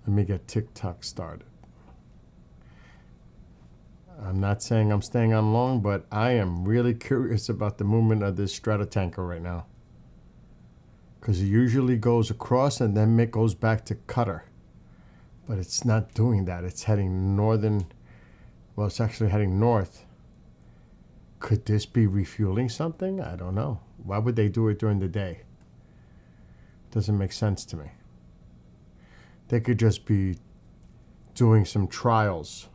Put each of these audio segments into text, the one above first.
Let me get TikTok started. I'm not saying I'm staying on long, but I am really curious about the movement of this stratotanker right now. Because it usually goes across and then it goes back to Qatar. But it's not doing that. It's heading northern. Well, it's actually heading north. Could this be refueling something? I don't know. Why would they do it during the day? Doesn't make sense to me. They could just be doing some trials.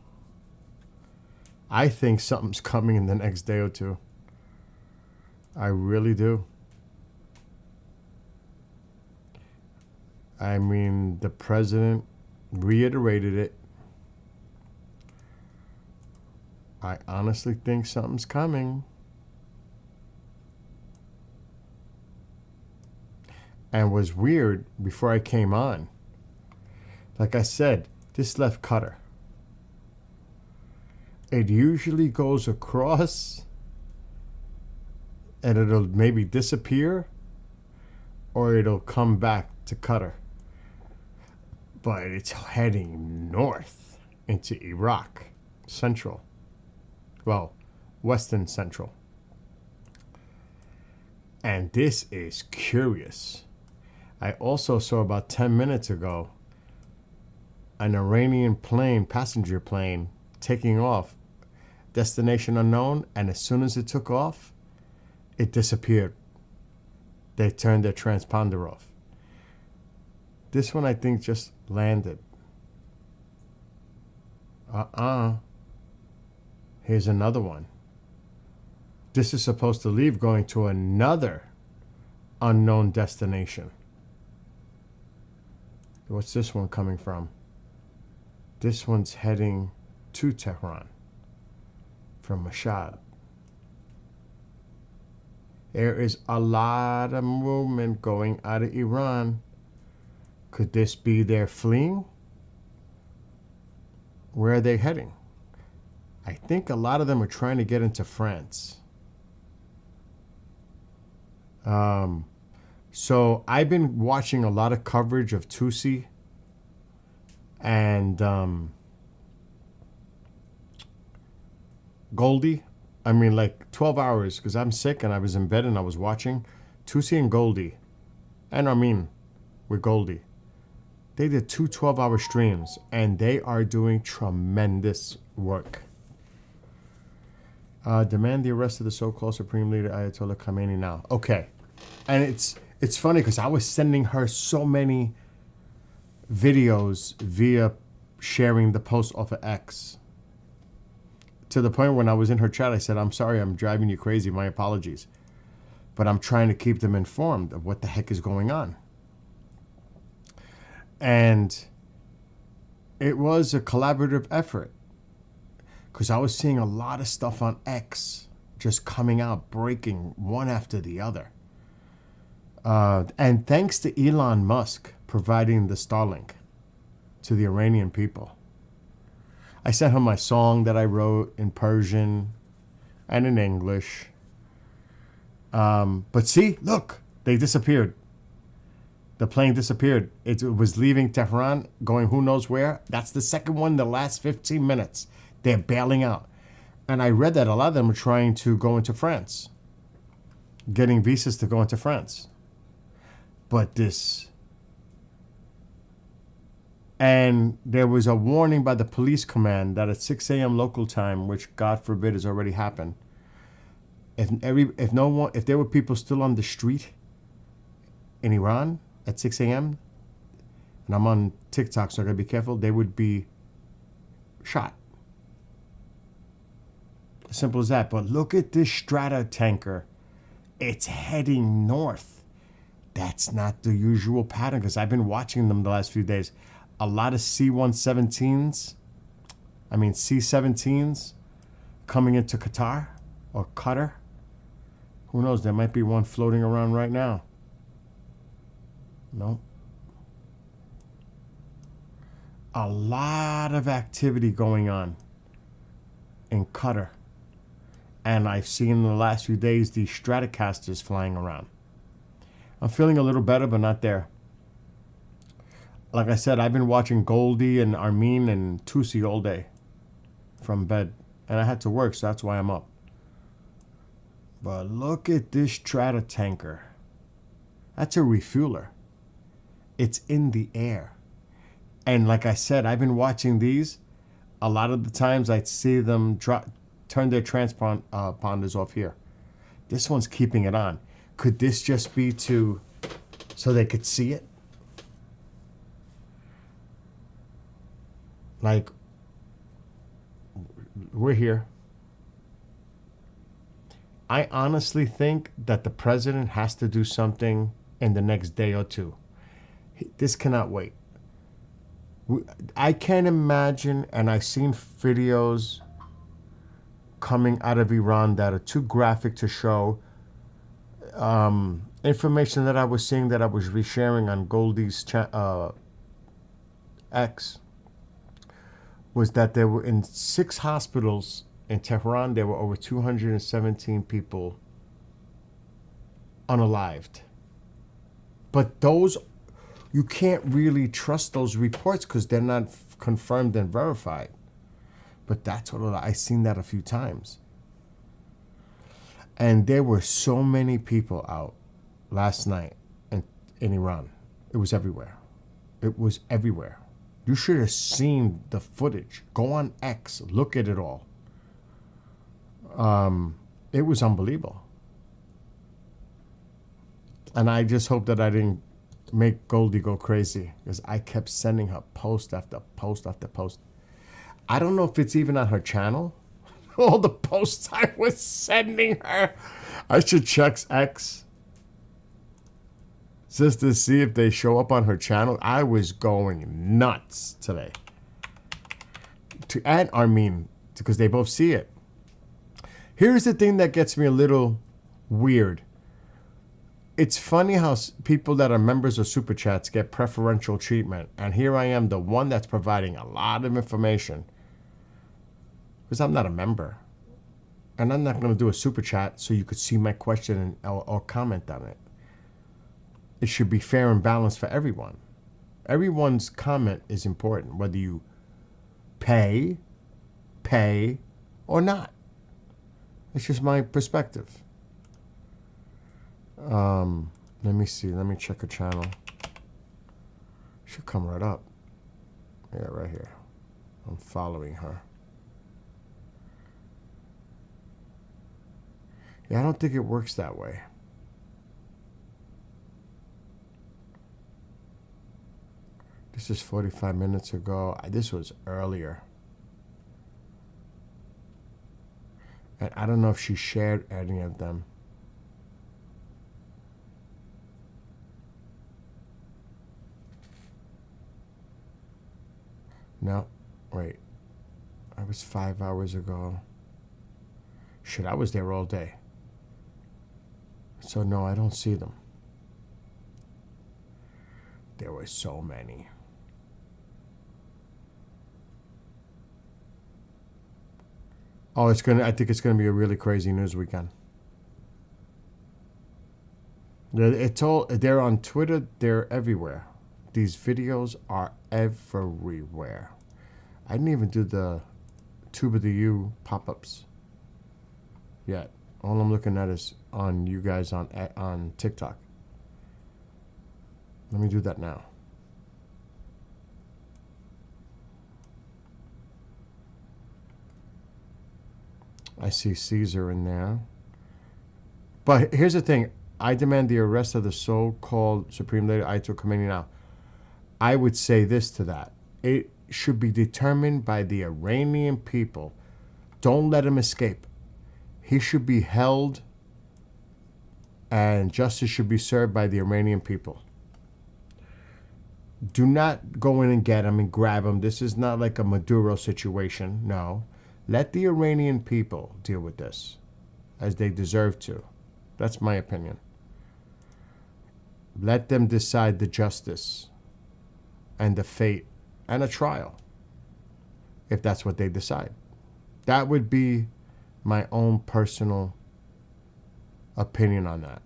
I think something's coming in the next day or two. I really do. I mean, the president reiterated it. I honestly think something's coming. And was weird before I came on. Like I said, this left Qatar. It usually goes across and it'll maybe disappear or it'll come back to Qatar. But it's heading north into Iraq, central. Well, western central. And this is curious. I also saw about 10 minutes ago an Iranian plane, passenger plane, taking off, destination unknown, and as soon as it took off, it disappeared. They turned their transponder off. This one, I think, just landed. Here's another one. This is supposed to leave going to another unknown destination. What's this one coming from? This one's heading to Tehran from Mashhad. There is a lot of movement going out of Iran. Could this be their fleeing? Where are they heading? I think a lot of them are trying to get into France. So I've been watching a lot of coverage of Tousi and Goldie. I mean, like 12 hours because I'm sick and I was in bed and I was watching Tousi and Goldie. And Armin with Goldie. They did 2 12-hour streams and they are doing tremendous work. Demand the arrest of the so-called Supreme Leader Ayatollah Khamenei now. Okay. And it's funny because I was sending her so many videos via sharing the post off of X. To the point when I was in her chat, I said, I'm sorry, I'm driving you crazy. My apologies. But I'm trying to keep them informed of what the heck is going on. And it was a collaborative effort. Because I was seeing a lot of stuff on X just coming out, breaking one after the other. And thanks to Elon Musk providing the Starlink to the Iranian people. I sent her my song that I wrote in Persian and in English. But see, look, they disappeared. The plane disappeared. It was leaving Tehran, going who knows where. That's the second one in the last 15 minutes. They're bailing out. And I read that a lot of them are trying to go into France. Getting visas to go into France. But this... And there was a warning by the police command that at 6 a.m. local time, which God forbid has already happened, if there were people still on the street in Iran at 6 a.m., and I'm on TikTok, so I gotta be careful, they would be shot. As simple as that. But look at this strata tanker. It's heading north. That's not the usual pattern because I've been watching them the last few days. A lot of C-17s coming into Qatar or Qatar. Who knows? There might be one floating around right now. No. A lot of activity going on in Qatar. And I've seen in the last few days these Stratocasters flying around. I'm feeling a little better, but not there. Like I said, I've been watching Goldie and Armin and Tousi all day from bed. And I had to work, so that's why I'm up. But look at this strata tanker. That's a refueler. It's in the air. And like I said, I've been watching these. A lot of the times I'd see them turn their transponders off here. This one's keeping it on. Could this just be so they could see it? Like, we're here. I honestly think that the president has to do something in the next day or two. This cannot wait. I can't imagine, and I've seen videos coming out of Iran that are too graphic to show. Information that I was seeing that I was resharing on Goldie's X was that there were in 6 hospitals in Tehran, there were over 217 people unalived. But those, you can't really trust those reports because they're not confirmed and verified. But that's what I've seen that a few times. And there were so many people out last night in Iran. It was everywhere. It was everywhere. You should have seen the footage. Go on X, look at it all. It was unbelievable. And I just hope that I didn't make Goldie go crazy because I kept sending her post after post after post. I don't know if it's even on her channel. All the posts I was sending her. I should check X just to see if they show up on her channel. I was going nuts today. And Armin, because they both see it. Here's the thing that gets me a little weird. It's funny how people that are members of Super Chats get preferential treatment. And here I am, the one that's providing a lot of information. Because I'm not a member. And I'm not going to do a Super Chat so you could see my question or comment on it. It should be fair and balanced for everyone. Everyone's comment is important, whether you pay, or not. It's just my perspective. Let me see. Let me check her channel. Should come right up. Yeah, right here. I'm following her. Yeah, I don't think it works that way. This is 45 minutes ago. This was earlier. And I don't know if she shared any of them. No, wait. That was 5 hours ago. Shit, I was there all day. So no, I don't see them. There were so many. Oh, I think it's gonna be a really crazy news weekend. They're on Twitter, they're everywhere. These videos are everywhere. I didn't even do the Tube of the U pop-ups yet. All I'm looking at is on you guys on TikTok. Let me do that now. I see Caesar in there. But here's the thing. I demand the arrest of the so-called Supreme Leader Ayatollah Khomeini now. I would say this to that. It should be determined by the Iranian people. Don't let him escape. He should be held and justice should be served by the Iranian people. Do not go in and get him and grab him. This is not like a Maduro situation. No. Let the Iranian people deal with this as they deserve to. That's my opinion. Let them decide the justice and the fate and a trial if that's what they decide. That would be my own personal opinion on that.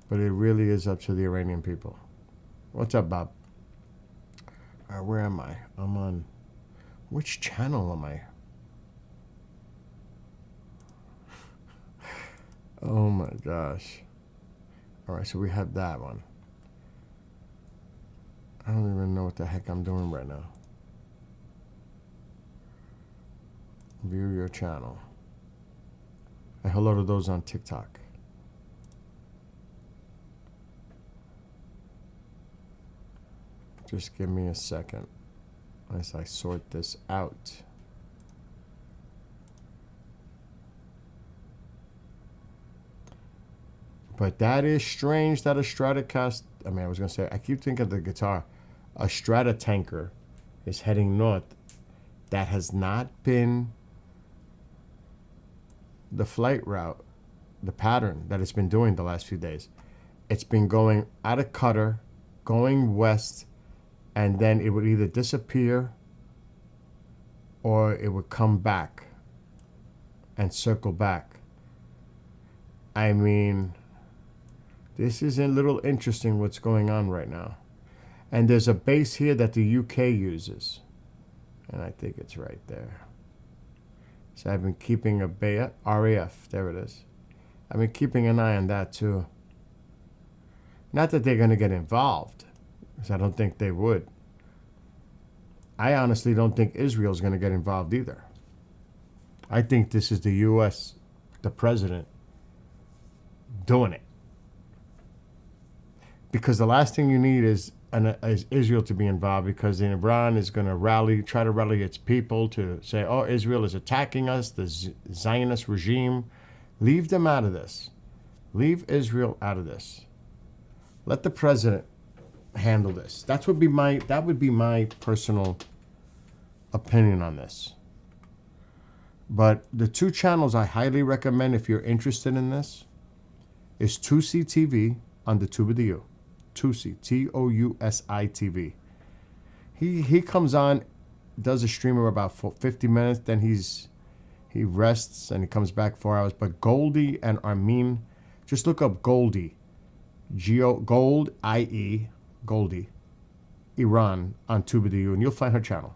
But it really is up to the Iranian people. What's up, Bob? All right, where am I? I'm on... Which channel am I? Oh my gosh. All right, so we have that one. I don't even know what the heck I'm doing right now. View your channel. I have a lot of those on TikTok. Just give me a second as I sort this out. But that is strange that a Stratocaster, I was going to say, I keep thinking of the guitar. A Stratotanker is heading north. That has not been the flight route, the pattern that it's been doing the last few days. It's been going out of Qatar, going west, and then it would either disappear or it would come back and circle back. I mean, this is a little interesting what's going on right now. And there's a base here that the UK uses. And I think it's right there. So I've been keeping a RAF, there it is. I've been keeping an eye on that too. Not that they're going to get involved, because I don't think they would. I honestly don't think Israel's going to get involved either. I think this is the U.S., the president, doing it. Because the last thing you need is Israel to be involved, because Iran is going to try to rally its people to say, oh, Israel is attacking us, the Zionist regime. Leave them out of this. Leave Israel out of this. Let the president handle this. That would be my personal opinion on this. But the two channels I highly recommend if you're interested in this is Tousi TV on the Tube of the U. Tousi, Tousi TV. He comes on, does a stream of about 50 minutes, then he rests and he comes back 4 hours. But Goldie and Armin, just look up Goldie, Gold IE, Goldie, Iran on Tube of the U, and you'll find her channel.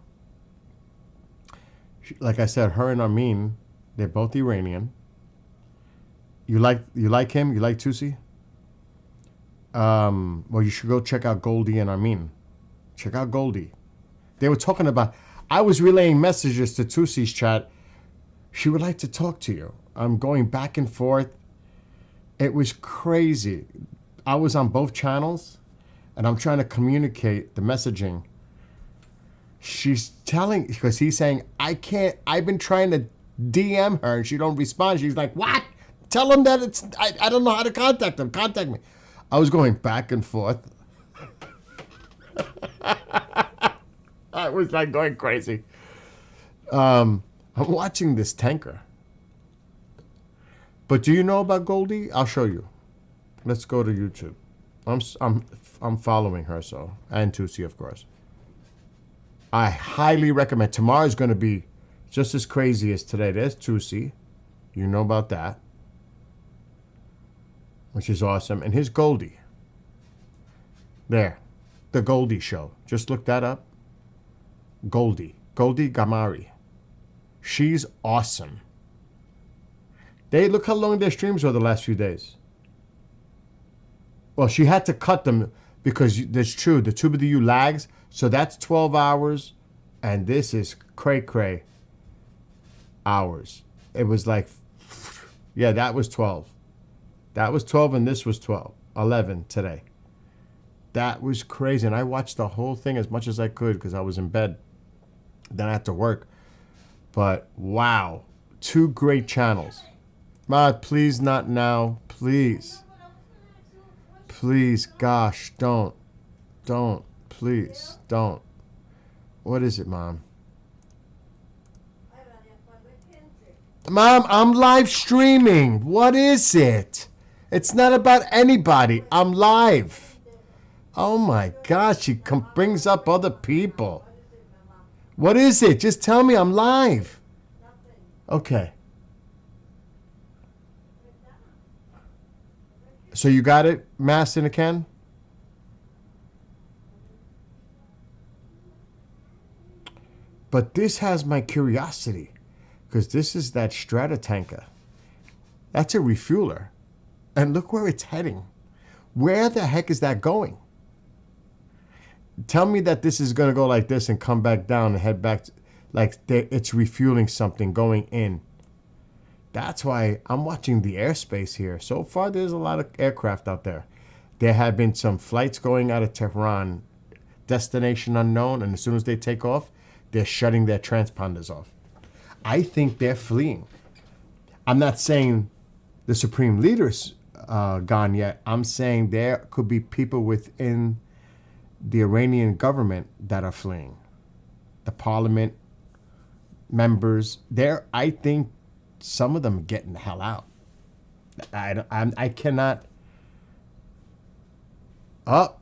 Like I said, her and Armin, they're both Iranian. You like him? You like Tousi? Well, you should go check out Goldie and Armin. Check out Goldie. They were talking about, I was relaying messages to Tousi's chat. She would like to talk to you. I'm going back and forth. It was crazy. I was on both channels, and I'm trying to communicate the messaging. She's telling, because he's saying, I've been trying to DM her, and she don't respond. She's like, what? Tell him that I don't know how to contact him. Contact me. I was going back and forth. I was like going crazy. I'm watching this tanker. But do you know about Goldie? I'll show you. Let's go to YouTube. I'm following her, so, and Tousi, of course. I highly recommend. Tomorrow's going to be just as crazy as today. There's Tousi. You know about that, which is awesome. And here's Goldie. There. The Goldie Show. Just look that up. Goldie Ghamari. She's awesome. Look how long their streams were the last few days. Well, she had to cut them because that's true. The Tube of the U lags. So that's 12 hours. And this is cray hours. It was like, yeah, that was 12. That was 12 and this was 12. 11 today. That was crazy. And I watched the whole thing as much as I could because I was in bed. Then I had to work. But wow. Two great channels. Matt, please not now. Please. Please, gosh, don't. Please, don't. What is it, Mom? Mom, I'm live streaming. What is it? It's not about anybody. I'm live. Oh my gosh, she brings up other people. What is it? Just tell me I'm live. Okay. So you got it masked in a can? But this has my curiosity because this is that Stratotanker. That's a refueler. And look where it's heading. Where the heck is that going? Tell me that this is going to go like this and come back down and head back. Like it's refueling something going in. That's why I'm watching the airspace here. So far, there's a lot of aircraft out there. There have been some flights going out of Tehran, destination unknown, and as soon as they take off, they're shutting their transponders off. I think they're fleeing. I'm not saying the supreme leader's gone yet. I'm saying there could be people within the Iranian government that are fleeing. The parliament members, I think some of them are getting the hell out. I cannot. Oh,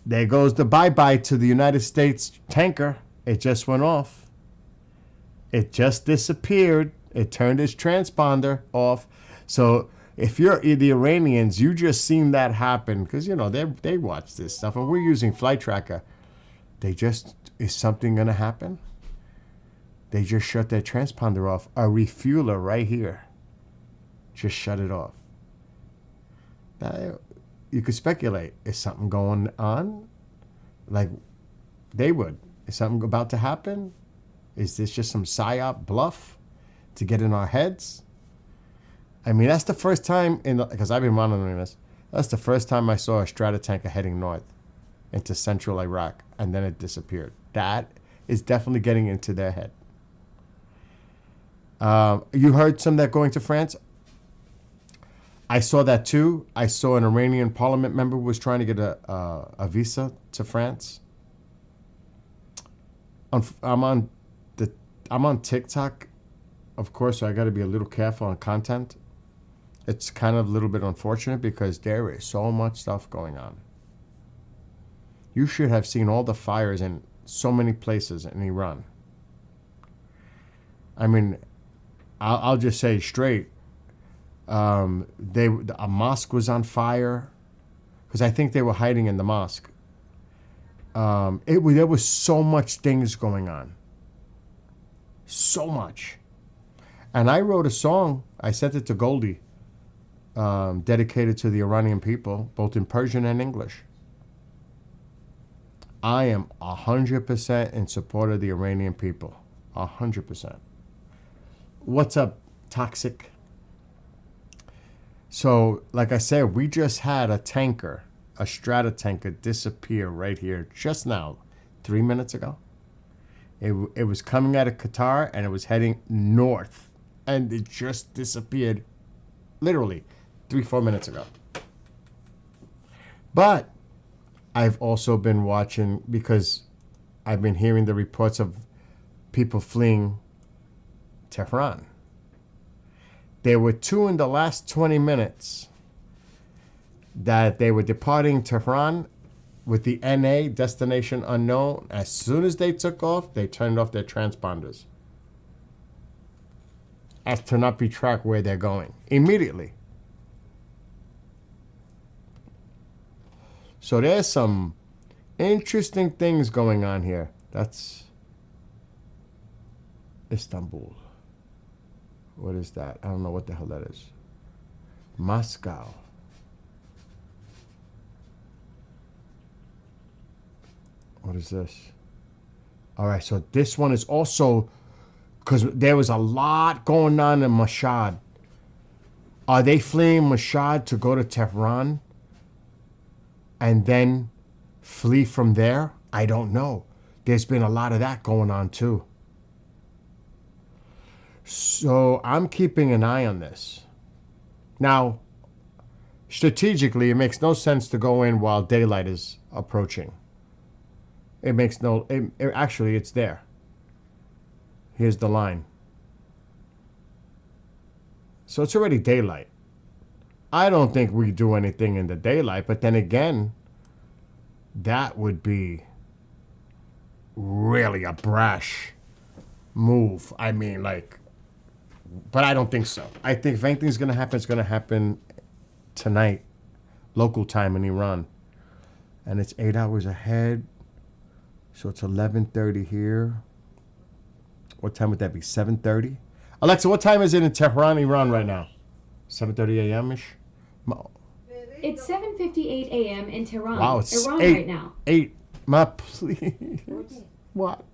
there goes the bye-bye to the United States tanker. It just went off. It just disappeared. It turned its transponder off. So if you're the Iranians, you just seen that happen because, they watch this stuff. And we're using Flight Tracker. Is something going to happen? They just shut their transponder off. A refueler right here. Just shut it off. Now, you could speculate. Is something going on? Like they would. Is something about to happen? Is this just some psyop bluff to get in our heads? I mean, that's the first time, because I've been monitoring this, that's the first time I saw a Stratotanker heading north into central Iraq, and then it disappeared. That is definitely getting into their head. You heard some that going to France? I saw that too. I saw an Iranian parliament member was trying to get a visa to France. I'm on TikTok, of course, so I got to be a little careful on content. It's kind of a little bit unfortunate because there is so much stuff going on. You should have seen all the fires in so many places in Iran. I mean, I'll just say straight. A mosque was on fire because I think they were hiding in the mosque. There was so much things going on. So much. And I wrote a song. I sent it to Goldie, dedicated to the Iranian people, both in Persian and English. I am 100% in support of the Iranian people. 100%. What's up, Toxic? So, like I said, we just had a tanker, a Stratotanker, disappear right here just now, 3 minutes ago. It was coming out of Qatar and it was heading north. And it just disappeared literally 3-4 minutes ago. But I've also been watching because I've been hearing the reports of people fleeing Tehran. There were 2 in the last 20 minutes that they were departing Tehran with the NA, destination unknown. As soon as they took off, they turned off their transponders as to not be tracked where they're going immediately. So there's some interesting things going on here. That's Istanbul. What is that? I don't know what the hell that is. Moscow. What is this? All right, so this one is also, because there was a lot going on in Mashhad. Are they fleeing Mashhad to go to Tehran and then flee from there? I don't know. There's been a lot of that going on too. So I'm keeping an eye on this. Now, strategically, it makes no sense to go in while daylight is approaching. It makes no... actually, it's there. Here's the line. So it's already daylight. I don't think we do anything in the daylight, but then again, that would be really a brash move. I mean, like... But I don't think so. I think if anything's going to happen, it's going to happen tonight, local time in Iran. And it's 8 hours ahead. So it's 11:30 here. What time would that be? 7:30. Alexa, what time is it in Tehran, Iran right now? 7:30 a.m. ish. It's 7:58 a.m. in Tehran, Wow, it's Iran 8, right now. 8. Ma, please. What?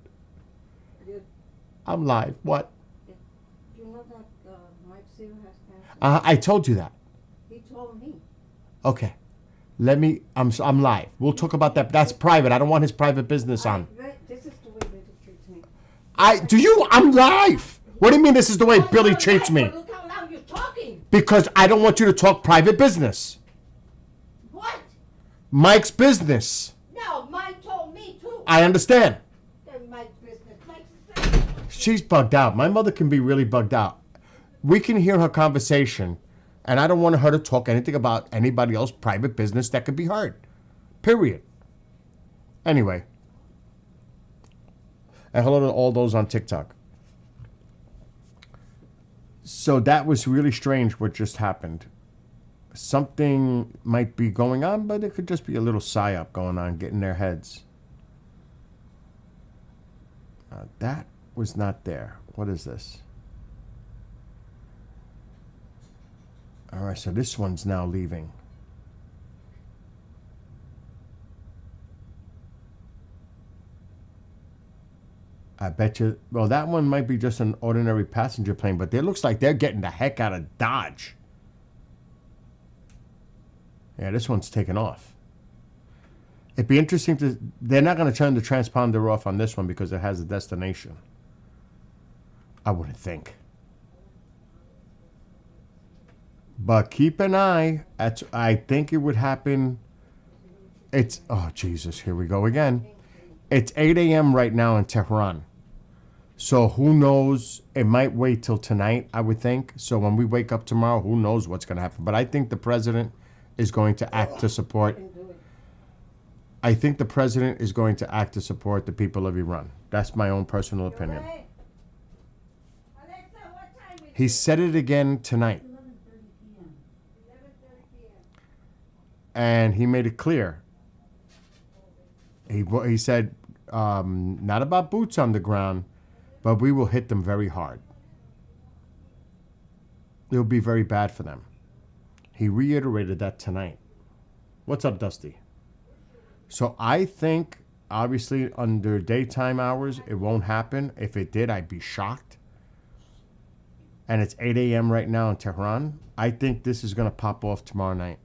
I'm live. What? Do you know that Mike Seaver has cancer? I told you that. He told me. Okay. Let me. I'm live. We'll talk about that. That's private. I don't want his private business on. This is the way Billy treats me. I'm live. What do you mean this is the way Billy treats me? Look how loud you're talking. Because I don't want you to talk private business. What? Mike's business. No, Mike told me too. I understand. Mike's business. Mike's the same. She's bugged out. My mother can be really bugged out. We can hear her conversation, and I don't want her to talk anything about anybody else's private business that could be heard. Period. Anyway. And hello to all those on TikTok. So that was really strange what just happened. Something might be going on, but it could just be a little psyop going on, getting their heads. That was not there. What is this? All right, so this one's now leaving. I bet you, well, that one might be just an ordinary passenger plane, but it looks like they're getting the heck out of Dodge. Yeah, this one's taken off. It'd be interesting to, they're not going to turn the transponder off on this one because it has a destination. I wouldn't think. But keep an eye. I think it would happen. It's, oh, Jesus, here we go again. It's 8 a.m. right now in Tehran. So who knows? It might wait till tonight, I would think. So when we wake up tomorrow, who knows what's going to happen. But I think the president is going to act to support. I think the president is going to act to support the people of Iran. That's my own personal opinion. He said it again tonight. And he made it clear. He said, not about boots on the ground, but we will hit them very hard. It'll be very bad for them. He reiterated that tonight. What's up, Dusty? So I think, obviously, under daytime hours, it won't happen. If it did, I'd be shocked. And it's 8 a.m. right now in Tehran. I think this is going to pop off tomorrow night.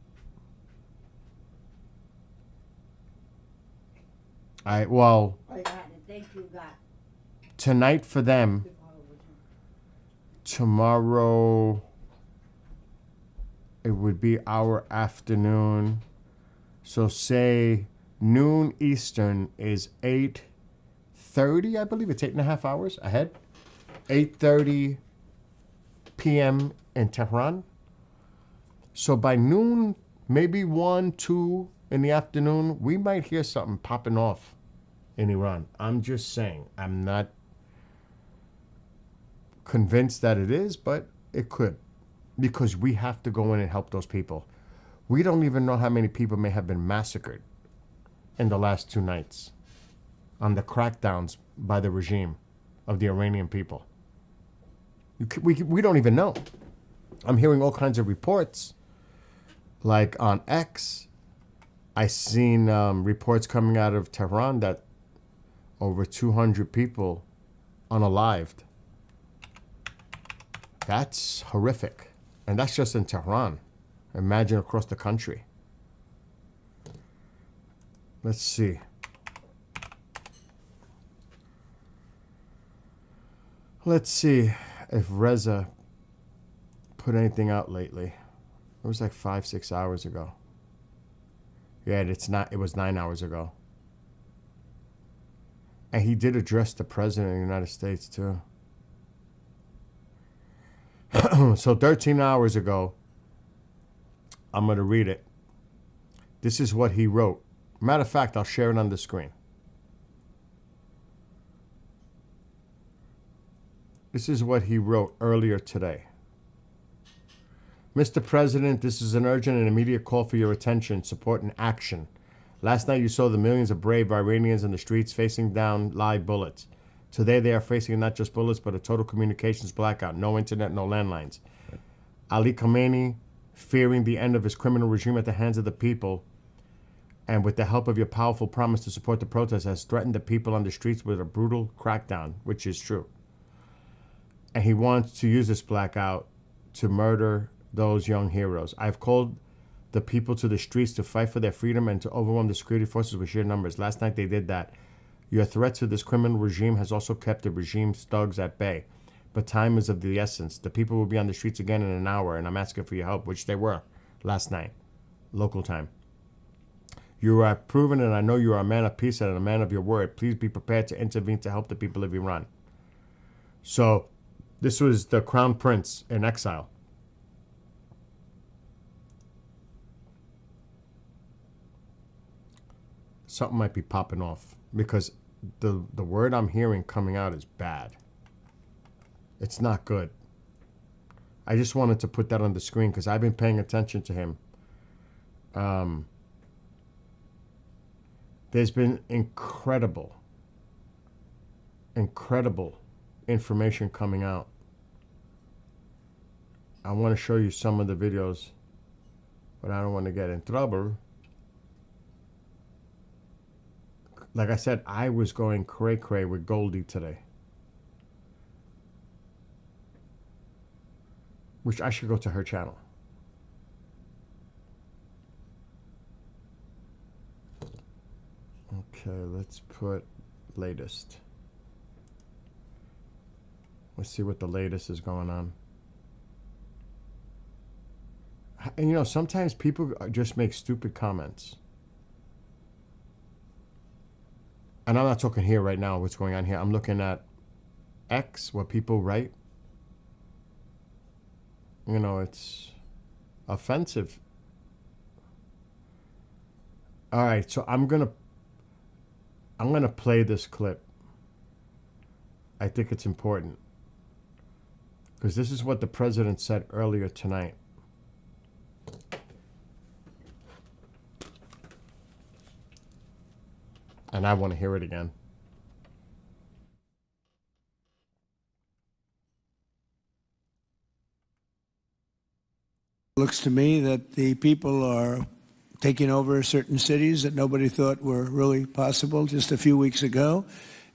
Tonight for them, tomorrow it would be our afternoon. So say noon Eastern is 8:30, I believe. It's 8.5 hours ahead. 8:30 p.m. in Tehran. So by noon, maybe 1, 2 in the afternoon, we might hear something popping off in Iran. I'm just saying. I'm not convinced that it is, but it could. Because we have to go in and help those people. We don't even know how many people may have been massacred in the last 2 nights on the crackdowns by the regime of the Iranian people. We don't even know. I'm hearing all kinds of reports. Like on X, I seen reports coming out of Tehran that over 200 people unalived. That's horrific. And that's just in Tehran. Imagine across the country. Let's see. Let's see if Reza put anything out lately. It was like 5-6 hours ago. Yeah, it was 9 hours ago. And he did address the president of the United States too. So 13 hours ago, I'm going to read it. This is what he wrote. Matter of fact, I'll share it on the screen. This is what he wrote earlier today. Mr. President, this is an urgent and immediate call for your attention, support, and action. Last night you saw the millions of brave Iranians in the streets facing down live bullets. Today they are facing not just bullets, but a total communications blackout. No internet, no landlines. Ali Khamenei, fearing the end of his criminal regime at the hands of the people, and with the help of your powerful promise to support the protests, has threatened the people on the streets with a brutal crackdown, which is true. And he wants to use this blackout to murder those young heroes. I've called the people to the streets to fight for their freedom and to overwhelm the security forces with sheer numbers. Last night they did that. Your threat to this criminal regime has also kept the regime's thugs at bay. But time is of the essence. The people will be on the streets again in an hour, and I'm asking for your help, which they were last night, local time. You are proven, and I know you are a man of peace and a man of your word. Please be prepared to intervene to help the people of Iran. So, this was the crown prince in exile. Something might be popping off because the word I'm hearing coming out is bad. It's not good. I just wanted to put that on the screen because I've been paying attention to him. There's been incredible information coming out. I want to show you some of the videos, but I don't want to get in trouble. Like I said, I was going cray-cray with Goldie today. Which I should go to her channel. Okay, let's put latest. Let's see what the latest is going on. And you know, sometimes people just make stupid comments. And I'm not talking here right now, what's going on here. I'm looking at X, what people write. You know, it's offensive. All right, so I'm gonna play this clip. I think it's important because this is what the president said earlier tonight. And I want to hear it again. Looks to me that the people are taking over certain cities that nobody thought were really possible just a few weeks ago.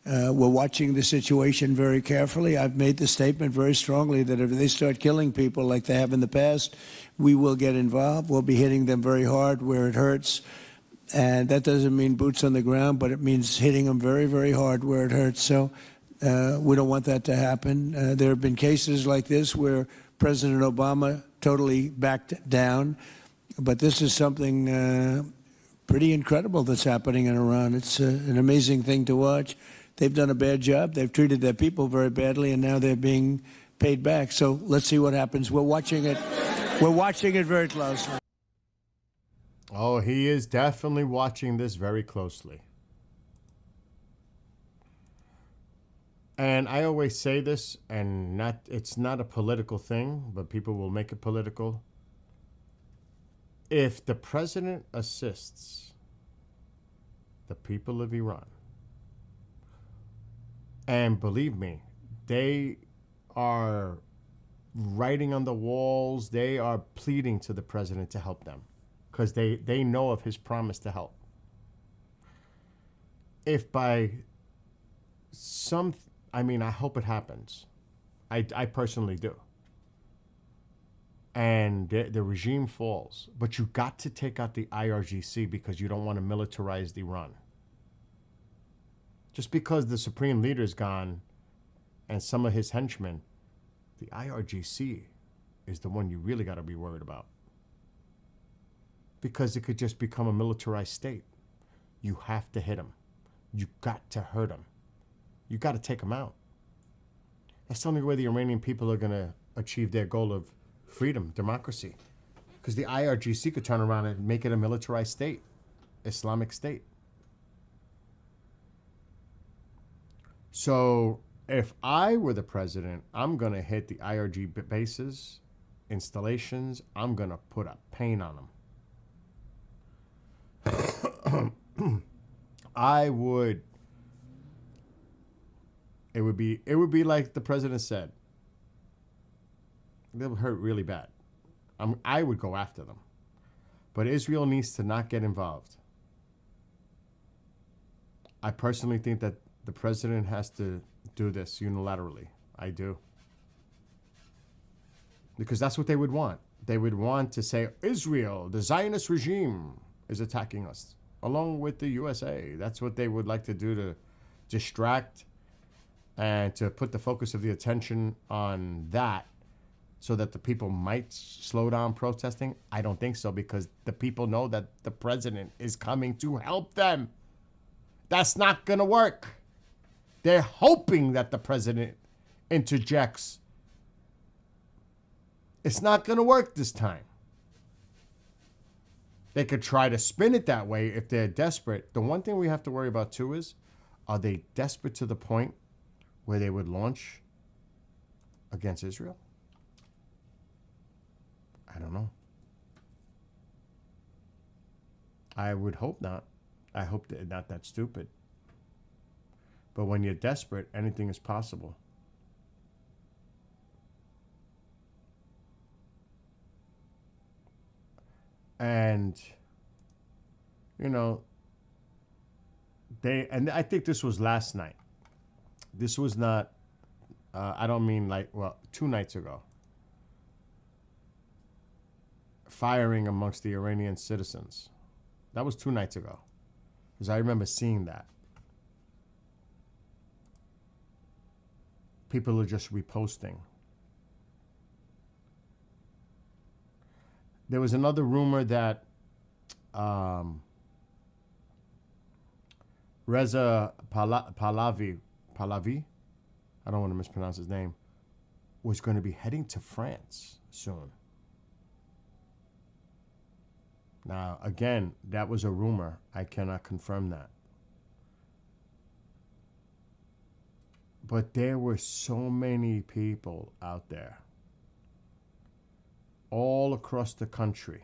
We're watching the situation very carefully. I've made the statement very strongly that if they start killing people like they have in the past, we will get involved. We'll be hitting them very hard where it hurts. And that doesn't mean boots on the ground, but it means hitting them very, very hard where it hurts. So we don't want that to happen. There have been cases like this where President Obama totally backed down. But this is something pretty incredible that's happening in Iran. It's an amazing thing to watch. They've done a bad job. They've treated their people very badly, and now they're being paid back. So let's see what happens. We're watching it. We're watching it very closely. Oh, he is definitely watching this very closely. And I always say this, and it's not a political thing, but people will make it political. If the president assists the people of Iran, and believe me, they are writing on the walls, they are pleading to the president to help them because they know of his promise to help. If by some, I mean, I hope it happens. I personally do. And the regime falls. But you got to take out the IRGC because you don't want to militarize Iran. Just because the supreme leader is gone and some of his henchmen, the IRGC is the one you really got to be worried about. Because it could just become a militarized state. You have to hit them. You got to hurt them. You got to take them out. That's the only way the Iranian people are going to achieve their goal of freedom, democracy. Because the IRGC could turn around and make it a militarized state, Islamic state. So if I were the president, I'm going to hit the IRG bases, installations. I'm going to put a paint on them. I would, It would be like the president said. They'll hurt really bad. I would go after them. But Israel needs to not get involved. I personally think that the president has to do this unilaterally. I do. Because that's what they would want. They would want to say, Israel, the Zionist regime, is attacking us, along with the USA. That's what they would like to do, to distract and to put the focus of the attention on that, so that the people might slow down protesting. I don't think so, because the people know that the president is coming to help them. That's not going to work. They're hoping that the president interjects. It's not going to work this time. They could try to spin it that way if they're desperate. The one thing we have to worry about too is, are they desperate to the point where they would launch against Israel? I don't know. I would hope not. I hope they're not that stupid. But when you're desperate, anything is possible. And, you know, and I think this was last night. This was not, I don't mean 2 nights ago. Firing amongst the Iranian citizens. That was 2 nights ago. Because I remember seeing that. People are just reposting. There was another rumor that Reza Pahlavi, I don't want to mispronounce his name, was going to be heading to France soon. Now, again, that was a rumor. I cannot confirm that. But there were so many people out there, all across the country.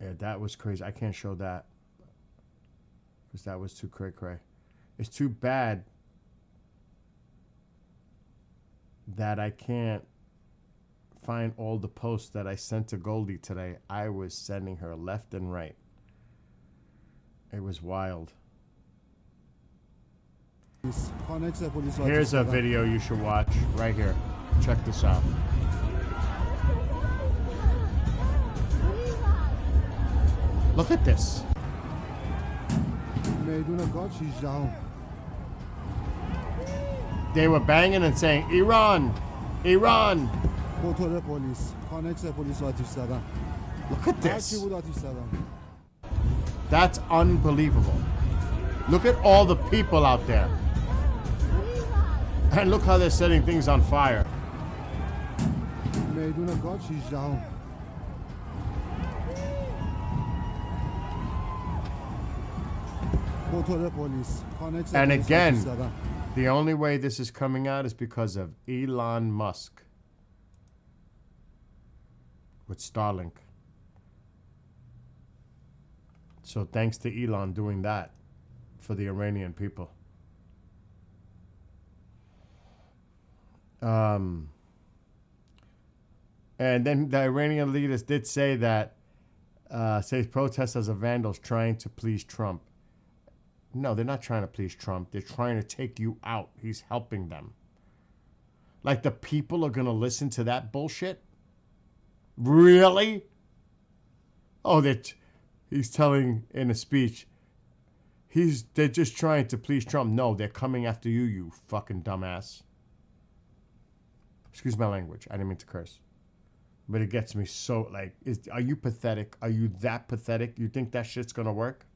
Yeah, that was crazy. I can't show that because that was too cray-cray. It's too bad that I can't find all the posts that I sent to Goldie today. I was sending her left and right. It was wild. Here's a video you should watch right here. Check this out. Look at this. They were banging and saying, Iran, Iran. Look at this. That's unbelievable. Look at all the people out there. And look how they're setting things on fire. And again, the only way this is coming out is because of Elon Musk with Starlink. So thanks to Elon doing that for the Iranian people. And then the Iranian leaders did say that, say protesters are vandals trying to please Trump. No, they're not trying to please Trump. They're trying to take you out. He's helping them. Like the people are going to listen to that bullshit? Really? Oh, he's telling in a speech, they're just trying to please Trump. No, they're coming after you, you fucking dumbass. Excuse my language. I didn't mean to curse. But it gets me so, like, are you pathetic? Are you that pathetic? You think that shit's going to work?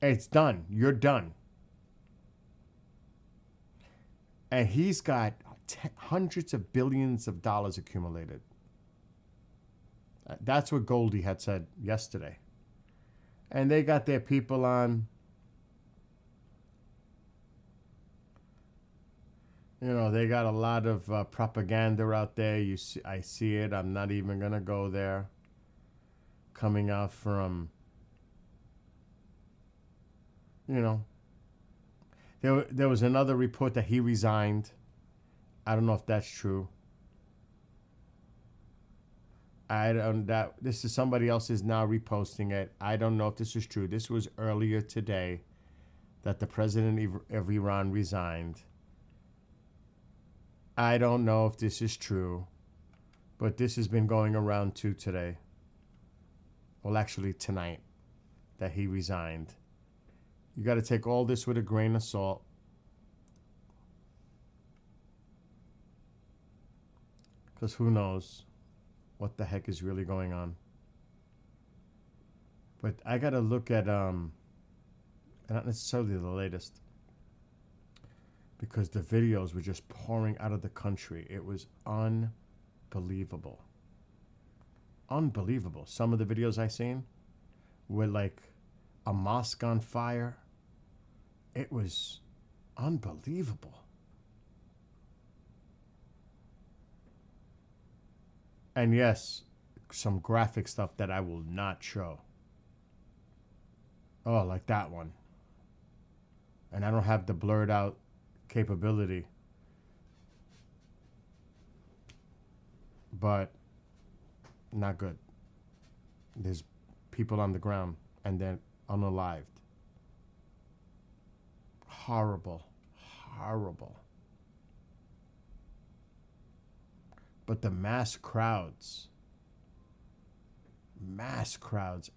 It's done. You're done. And he's got hundreds of billions of dollars accumulated. That's what Goldie had said yesterday. And they got their people on. You know, they got a lot of propaganda out there. I see it. I'm not even going to go there. Coming out from you know, there was another report that he resigned. I don't know if that's true. I don't that this is somebody else is now reposting it. I don't know if this is true. This was earlier today that the president of Iran resigned. I don't know if this is true, but this has been going around too today. Well, actually tonight, that he resigned. You got to take all this with a grain of salt. Because who knows what the heck is really going on. But I got to look at, not necessarily the latest, because the videos were just pouring out of the country. It was unbelievable. Unbelievable. Some of the videos I seen were like a mosque on fire. It was unbelievable. And yes, some graphic stuff that I will not show. Oh, like that one. And I don't have the blurred out capability. But not good. There's people on the ground and then unalived. Horrible. Horrible. But the mass crowds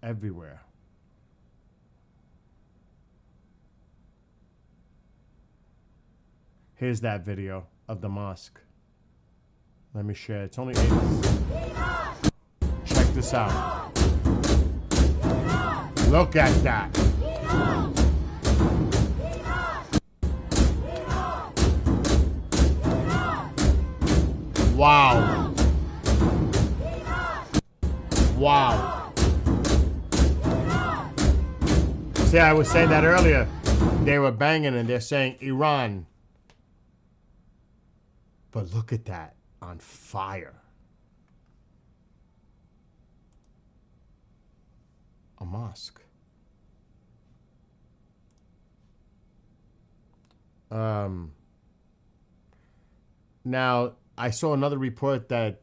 everywhere. Here's that video of the mosque. Let me share. It's only 8 minutes. Check this out. Look at that. Wow. Wow. See, I was saying that earlier. They were banging and they're saying Iran. But look at that. On fire. A mosque. Now, I saw another report that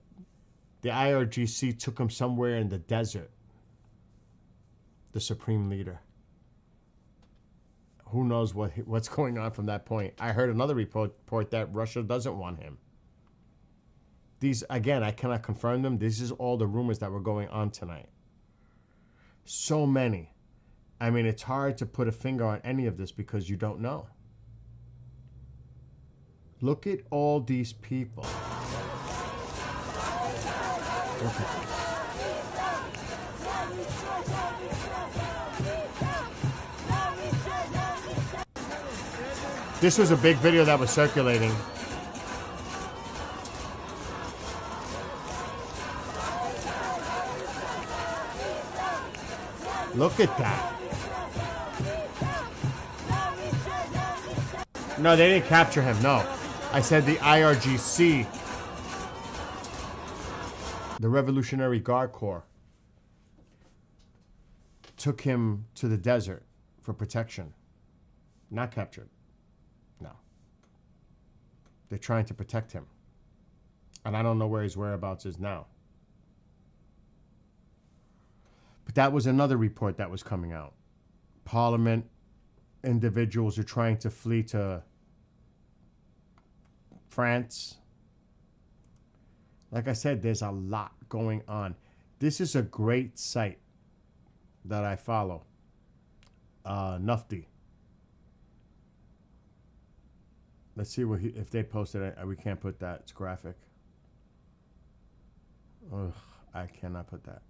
the IRGC took him somewhere in the desert. The supreme leader. Who knows what's going on from that point. I heard another report that Russia doesn't want him. These, again, I cannot confirm them. This is all the rumors that were going on tonight. So many. I mean, it's hard to put a finger on any of this because you don't know. Look at all these people. Look at this. This was a big video that was circulating. Look at that. No, they didn't capture him. No. I said the IRGC, the Revolutionary Guard Corps, took him to the desert for protection. Not captured. No. They're trying to protect him. And I don't know where his whereabouts is now. But that was another report that was coming out. Parliament, individuals are trying to flee to France. Like I said, there's a lot going on. This is a great site that I follow. Nufti. Let's see what if they posted it. We can't put that. It's graphic. Ugh, I cannot put that.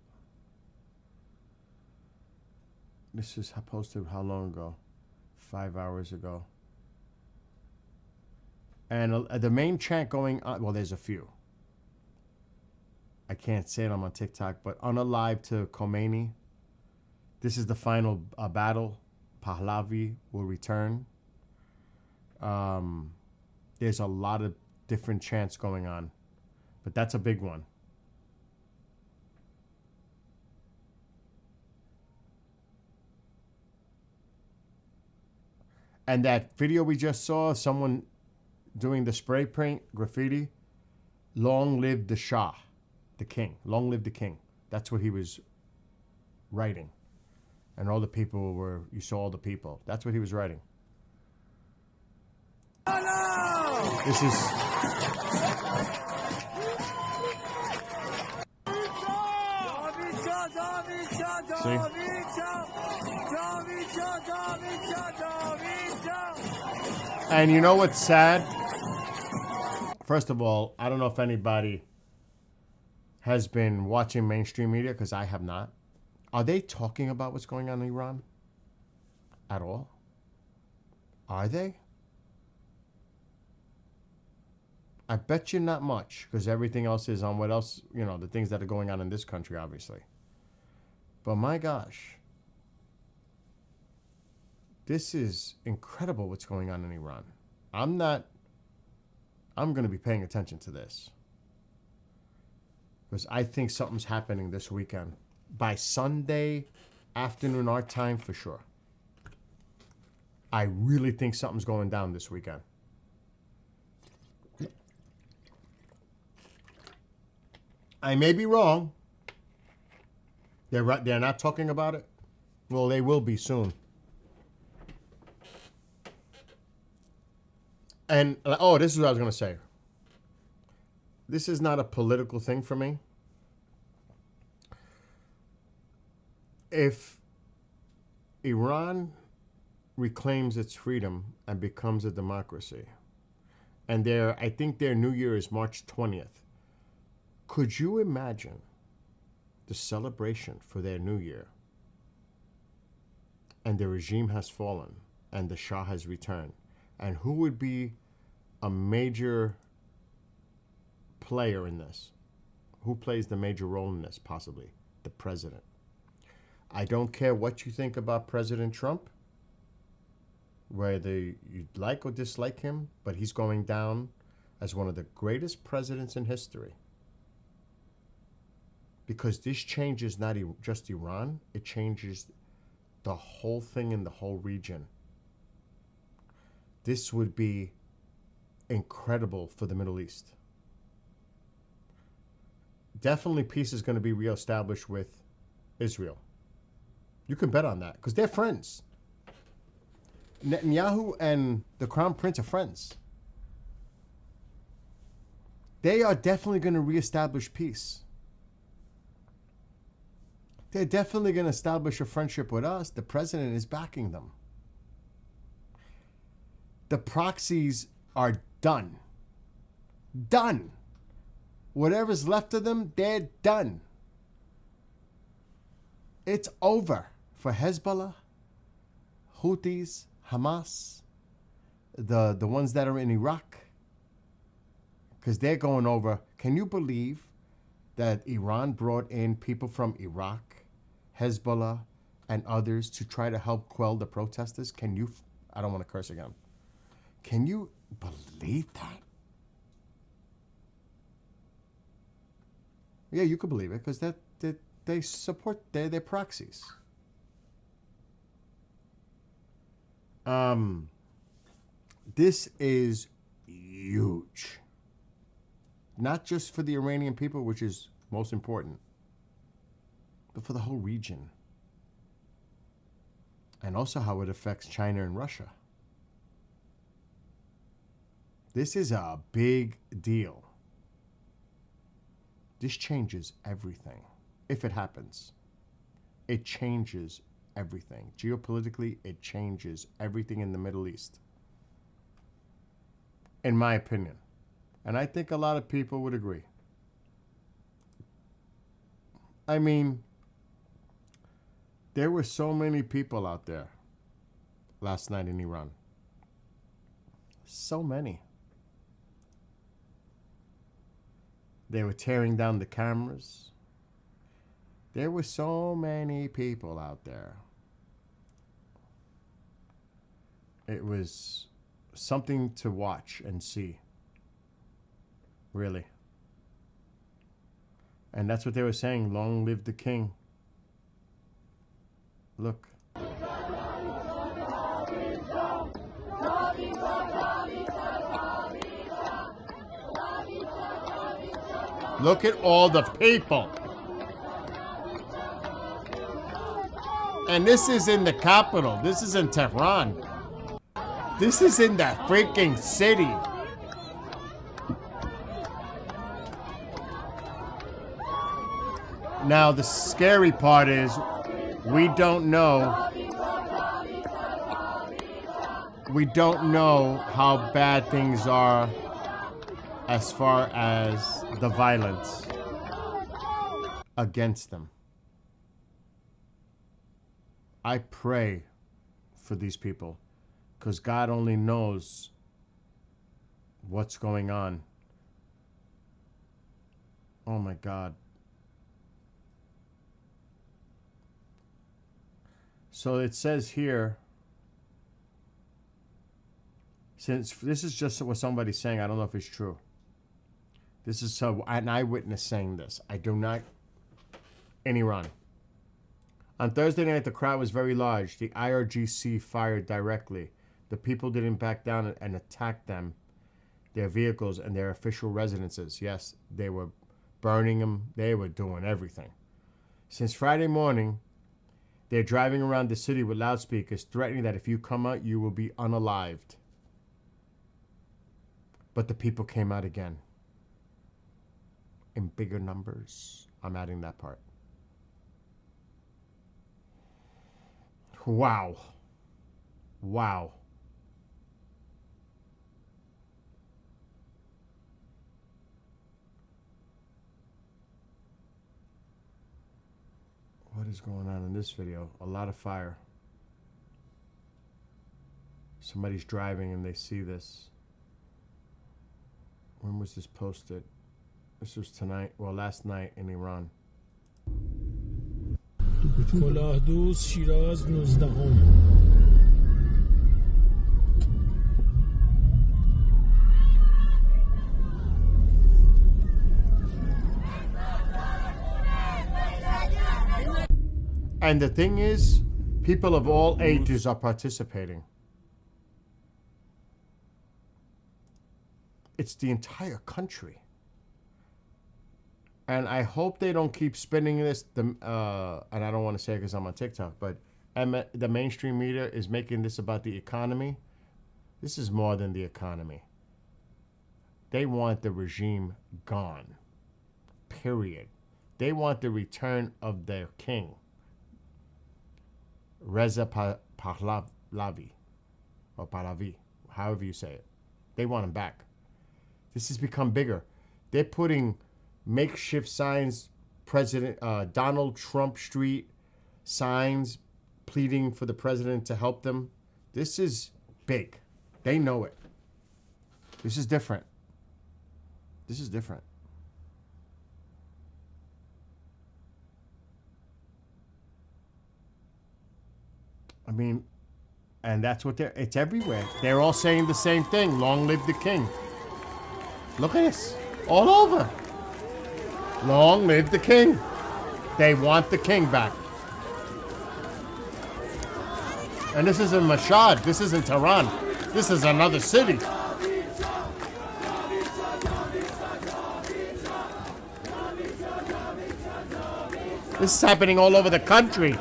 This is posted how long ago? 5 hours ago. And the main chant going on, well, there's a few. I can't say it, I'm on TikTok, but unalive to Khomeini. This is the final battle. Pahlavi will return. There's a lot of different chants going on, but that's a big one. And that video we just saw, someone doing the spray paint graffiti, long live the Shah, the king. Long live the king. That's what he was writing. And all the people were, you saw all the people. That's what he was writing. This is... See? And you know what's sad? First of all, I don't know if anybody has been watching mainstream media, because I have not. Are they talking about what's going on in Iran at all? Are they? I bet you not much, because everything else is on what else, you know, the things that are going on in this country, obviously. But my gosh, this is incredible what's going on in Iran. I'm going to be paying attention to this, because I think something's happening this weekend. By Sunday afternoon, our time, for sure. I really think something's going down this weekend. I may be wrong. They're not talking about it. Well, they will be soon. And, oh, this is what I was going to say. This is not a political thing for me. If Iran reclaims its freedom and becomes a democracy, and I think their New Year is March 20th, could you imagine the celebration for their New Year, and the regime has fallen, and the Shah has returned, and who would be a major player in this? Who plays the major role in this, possibly? The president. I don't care what you think about President Trump, whether you like or dislike him, but he's going down as one of the greatest presidents in history. Because this changes not just Iran, it changes the whole thing in the whole region. This would be incredible for the Middle East. Definitely peace is going to be reestablished with Israel. You can bet on that, because they're friends. Netanyahu and the Crown Prince are friends. They are definitely going to reestablish peace. They're definitely going to establish a friendship with us. The president is backing them. The proxies are done. Done. Whatever's left of them, they're done. It's over for Hezbollah, Houthis, Hamas, the ones that are in Iraq, because they're going over. Can you believe that Iran brought in people from Iraq, Hezbollah, and others to try to help quell the protesters? Can you, I don't want to curse again. Can you believe that? Yeah, you could believe it, because they support their proxies. This is huge. Not just for the Iranian people, which is most important, but for the whole region. And also how it affects China and Russia. This is a big deal. This changes everything. If it happens, it changes everything. Geopolitically, it changes everything in the Middle East. In my opinion. And I think a lot of people would agree. I mean, there were so many people out there last night in Iran. So many. They were tearing down the cameras. There were so many people out there. It was something to watch and see. Really. And that's what they were saying. Long live the king. Look. Look at all the people. And this is in the capital. This is in Tehran. This is in the freaking city. Now, the scary part is we don't know how bad things are as far as the violence against them. I pray for these people because God only knows what's going on. Oh my God. So it says here, since this is just what somebody's saying, I don't know if it's true. This is an eyewitness saying this. I do not, in Iran. On Thursday night, the crowd was very large. The IRGC fired directly. The people didn't back down and attacked them, their vehicles, and their official residences. Yes, they were burning them. They were doing everything. Since Friday morning, they're driving around the city with loudspeakers, threatening that if you come out, you will be unalived. But the people came out again. In bigger numbers. I'm adding that part. Wow. Wow. What is going on in this video? A lot of fire. Somebody's driving and they see this. When was this posted? This was tonight, well, last night in Iran. کلاهدوز شیراز 19. And the thing is, people of all ages are participating. It's the entire country. And I hope they don't keep spinning this, and I don't want to say it because I'm on TikTok, but the mainstream media is making this about the economy. This is more than the economy. They want the regime gone. Period. They want the return of their king. Reza Pahlavi, or Pahlavi, however you say it. They want him back. This has become bigger. They're putting makeshift signs, President Donald Trump Street signs, pleading for the president to help them. This is big. They know it. This is different. This is different. I mean, and that's what it's everywhere. They're all saying the same thing. Long live the king. Look at this. All over. Long live the king. They want the king back. And this isn't Mashhad. This isn't Tehran. This is another city. This is happening all over the country.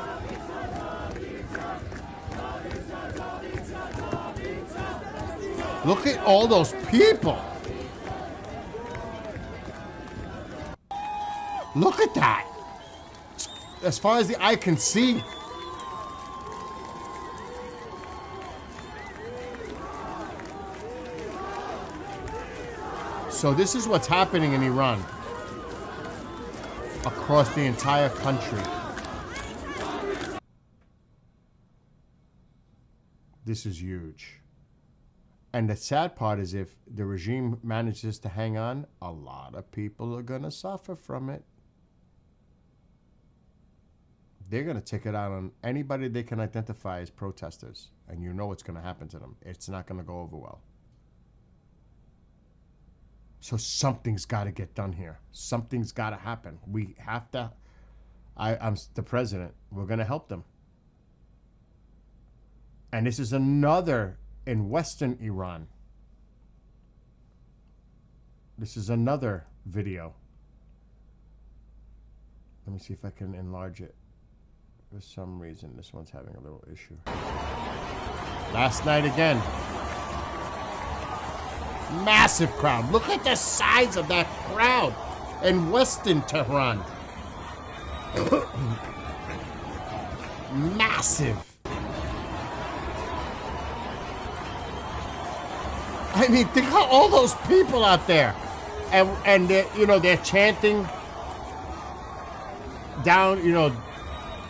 Look at all those people. Look at that. As far as the eye can see. So this is what's happening in Iran. Across the entire country. This is huge. And the sad part is if the regime manages to hang on, a lot of people are going to suffer from it. They're going to take it out on anybody they can identify as protesters. And you know what's going to happen to them. It's not going to go over well. So something's got to get done here. Something's got to happen. We have to. I'm the president. We're going to help them. And this is another in Western Iran. This is another video Let me see if I can enlarge it. For some reason, this one's having a little issue. Last night again. Massive crowd. Look at the size of that crowd in Western Tehran. Massive. I mean, think of all those people out there. And they're chanting down,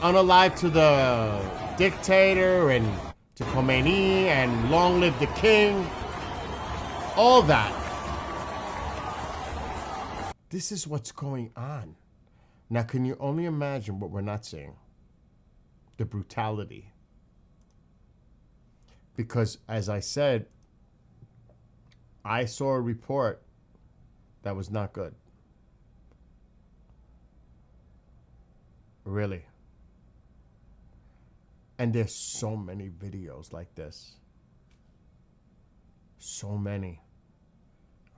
unalive to the dictator and to Khomeini and long live the king. All that. This is what's going on. Now, can you only imagine what we're not seeing? The brutality. Because, as I said, I saw a report that was not good. Really. And there's so many videos like this. So many.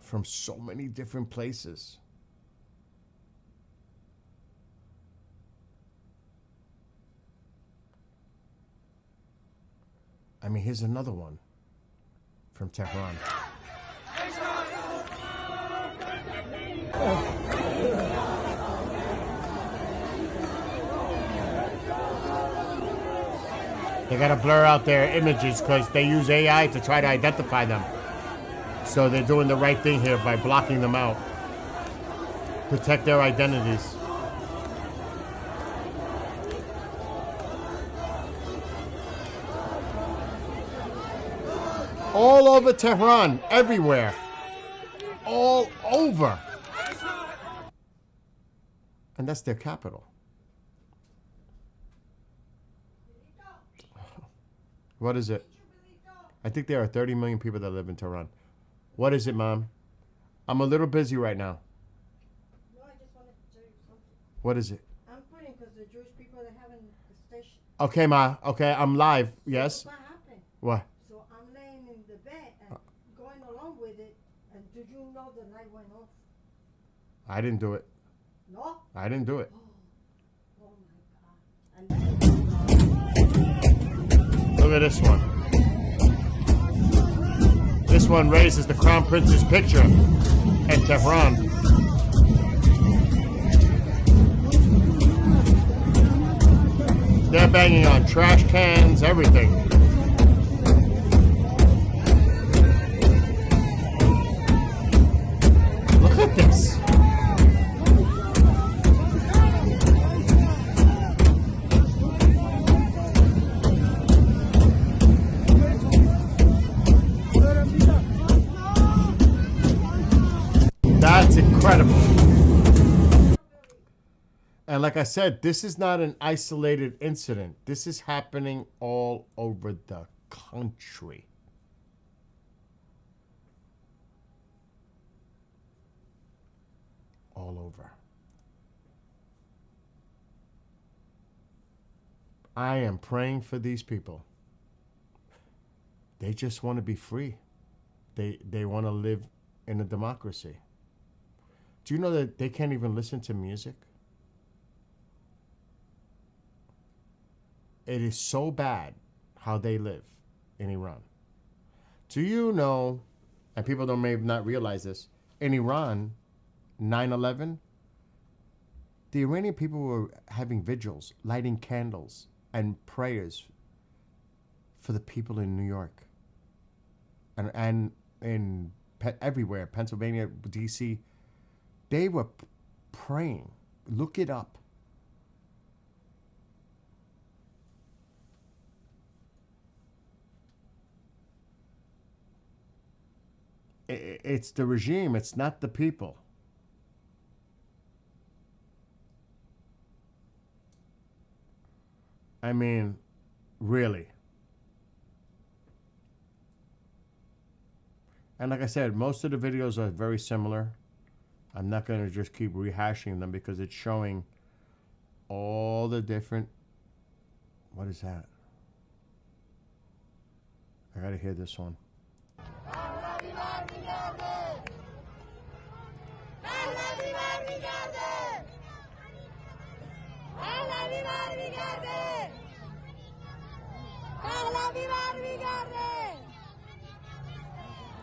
From so many different places. I mean, here's another one from Tehran. They gotta blur out their images because they use AI to try to identify them. So they're doing the right thing here by blocking them out. Protect their identities. All over Tehran, everywhere. All over. And that's their capital. What is it? I think there are 30 million people that live in Tehran. What is it, Mom? I'm a little busy right now. No, I just wanted to tell you something. What is it? I'm putting because the Jewish people are having the station. Okay, Ma. Okay, I'm live. Yes? What happened? What? So I'm laying in the bed and going along with it. And did you know the light went off? I didn't do it. No? I didn't do it. Oh my God. And Look at this one. This one raises the Crown Prince's picture in Tehran. They're banging on trash cans, everything. Look at this. That's incredible. And like I said, this is not an isolated incident. This is happening all over the country. All over. I am praying for these people. They just want to be free. They want to live in a democracy. Do you know that they can't even listen to music? It is so bad how they live in Iran. Do you know, and people may not realize this, in Iran, 9/11, the Iranian people were having vigils, lighting candles and prayers for the people in New York and in everywhere, Pennsylvania, D.C., they were praying. Look it up. It's the regime. It's not the people. I mean, really. And like I said, most of the videos are very similar. I'm not going to just keep rehashing them because it's showing all the different... What is that? I got to hear this one.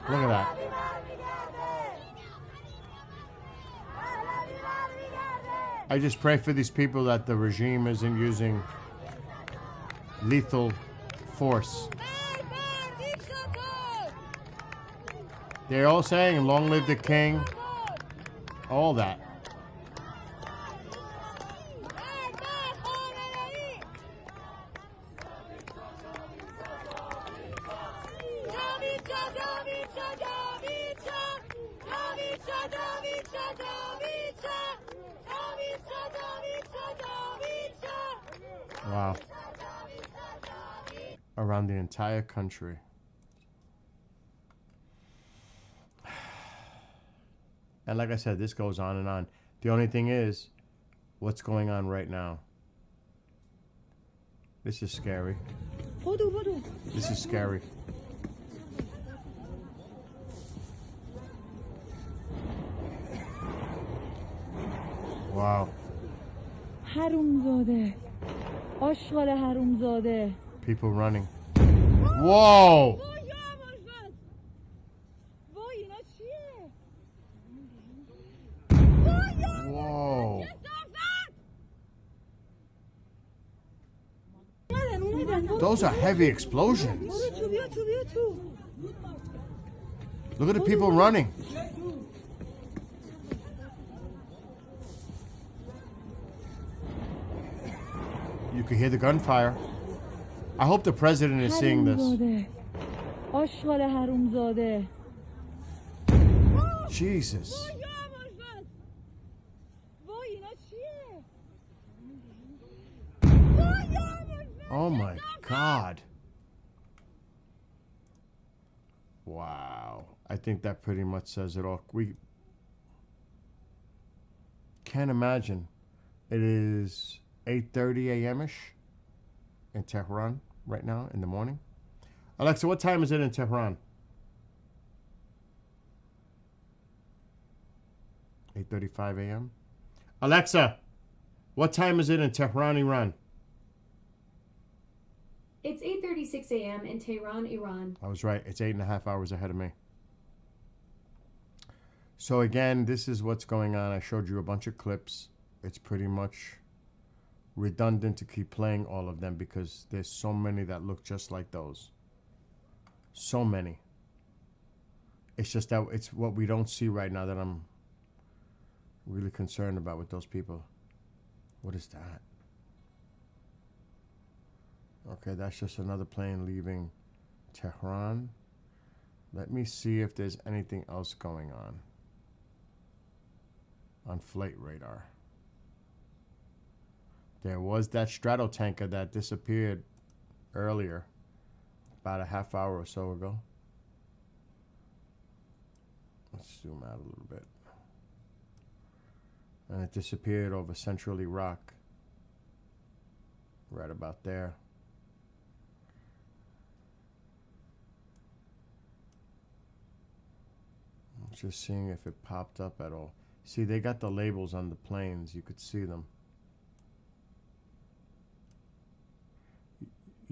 Look at that. I just pray for these people that the regime isn't using lethal force. They're all saying, long live the king. All that. Wow. Around the entire country. And like I said, this goes on and on. The only thing is, what's going on right now? This is scary. This is scary. Wow. حرومزاده آشغال حرومزاده People running. Whoa! Whoa. Those are heavy explosions. Look at the people running. You can hear the gunfire. I hope the president is seeing this. آشغال حرومزاده Jesus. Oh my God. Wow. I think that pretty much says it all. We can't imagine. It is 8:30 a.m.-ish in Tehran right now in the morning. Alexa, what time is it in Tehran? 8:35 a.m. Alexa, what time is it in Tehran, Iran? It's 8:36 a.m. in Tehran, Iran. I was right. It's 8.5 hours ahead of me. So again, this is what's going on. I showed you a bunch of clips. It's pretty much redundant to keep playing all of them because there's so many that look just like those. So many. It's just that it's what we don't see right now that I'm really concerned about with those people. What is that? Okay, that's just another plane leaving Tehran. Let me see if there's anything else going on flight radar. There was that stratotanker that disappeared earlier, about a half hour or so ago. Let's zoom out a little bit. And it disappeared over central Iraq, right about there. I'm just seeing if it popped up at all. See, they got the labels on the planes. You could see them.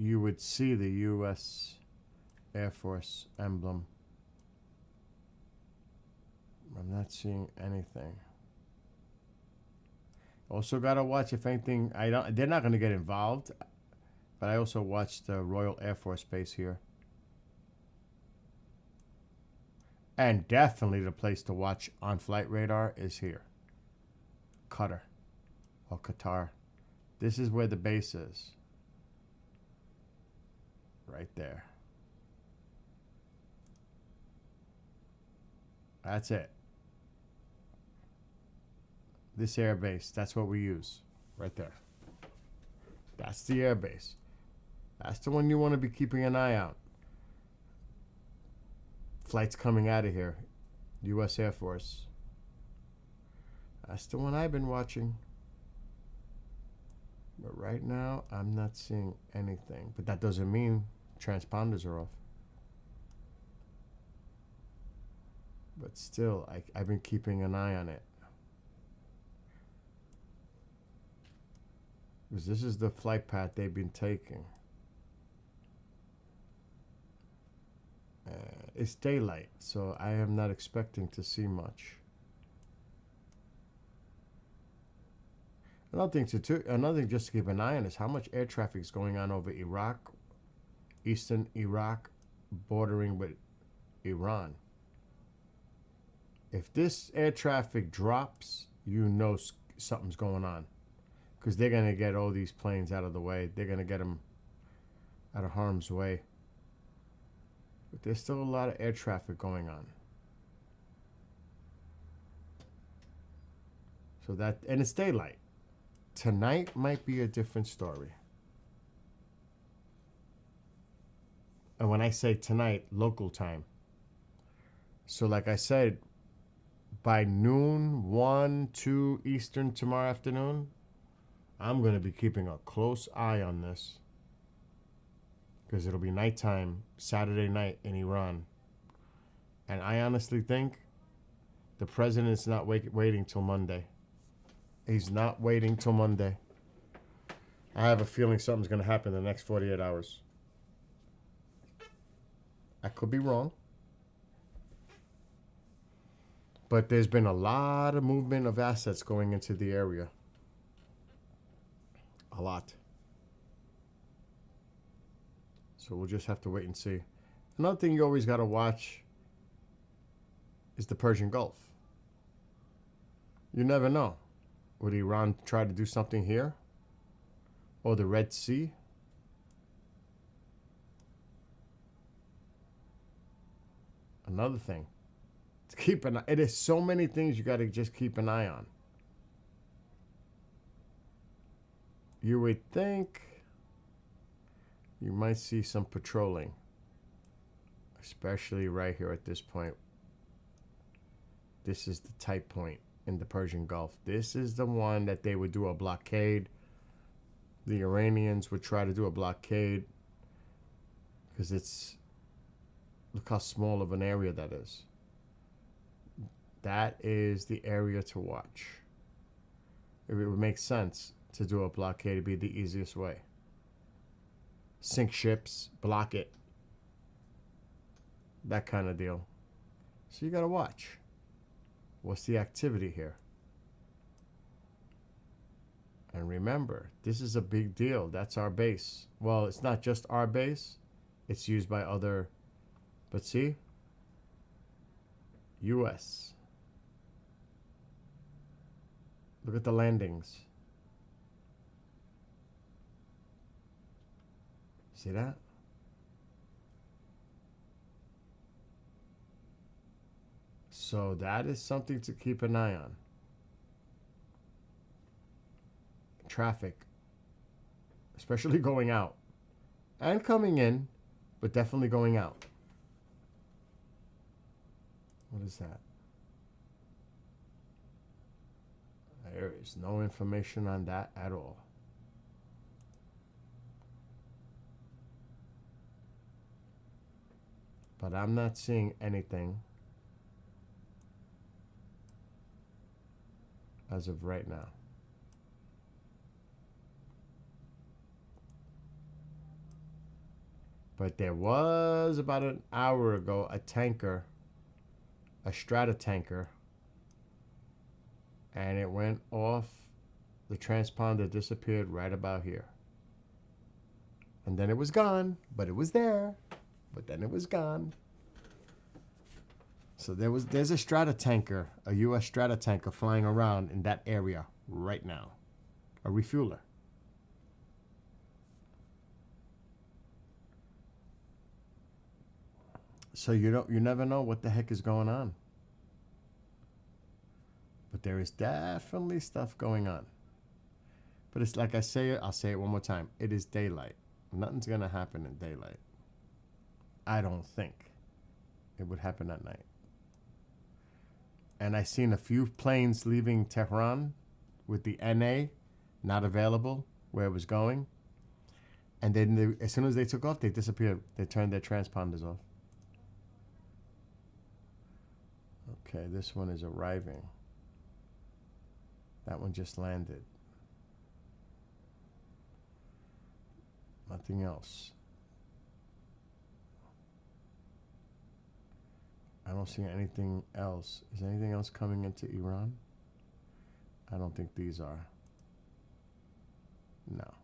You would see the U.S. Air Force emblem. I'm not seeing anything. Also got to watch if anything. They're not going to get involved. But I also watched the Royal Air Force Base here. And definitely the place to watch on flight radar is here. Qatar or Qatar. This is where the base is. Right there. That's it. This air base, that's what we use. Right there. That's the air base. That's the one you want to be keeping an eye out. Flights coming out of here. U.S. Air Force. That's the one I've been watching. But right now, I'm not seeing anything. But that doesn't mean transponders are off. But still, I've been keeping an eye on it. Because this is the flight path they've been taking. It's daylight, so I am not expecting to see much. Another thing just to keep an eye on is how much air traffic is going on over Iraq, eastern Iraq, bordering with Iran. If this air traffic drops, you know something's going on, because they're going to get all these planes out of the way. They're going to get them out of harm's way. But there's still a lot of air traffic going on. So that, and it's daylight. Tonight might be a different story. And when I say tonight, local time. So like I said, by noon, 1, 2 Eastern tomorrow afternoon, I'm going to be keeping a close eye on this. Because it'll be nighttime, Saturday night in Iran. And I honestly think the president's not waiting till Monday. He's not waiting till Monday. I have a feeling something's going to happen in the next 48 hours. I could be wrong. But there's been a lot of movement of assets going into the area. A lot. So we'll just have to wait and see. Another thing you always got to watch is the Persian Gulf. You never know. Would Iran try to do something here? Or the Red Sea? Another thing to keep an eye. It is so many things you got to just keep an eye on. You would think you might see some patrolling, especially right here at this point. This is the tight point in the Persian Gulf. This is the one that they would do a blockade. The Iranians would try to do a blockade because it's, look how small of an area that is. That is the area to watch. It would make sense to do a blockade. It'd be the easiest way. Sink ships, block it. That kind of deal. So you got to watch. What's the activity here? And remember, this is a big deal. That's our base. Well, it's not just our base. It's used by other. But see? U.S. Look at the landings. See that? So that is something to keep an eye on. Traffic, especially going out and coming in, but definitely going out. What is that? There is no information on that at all. But I'm not seeing anything as of right now. But there was about an hour ago a tanker, a strata tanker, and it went off. The transponder disappeared right about here. And then it was gone, but it was there. But then it was gone. So there's a strata tanker, a U.S. strata tanker flying around in that area right now. A refueler. So you never know what the heck is going on. But there is definitely stuff going on. But it's like I say it, I'll say it one more time. It is daylight. Nothing's going to happen in daylight. I don't think it would happen at night. And I seen a few planes leaving Tehran with the NA not available where it was going. And then as soon as they took off, they disappeared. They turned their transponders off. Okay, this one is arriving. That one just landed. Nothing else. I don't see anything else. Is anything else coming into Iran? I don't think these are. No.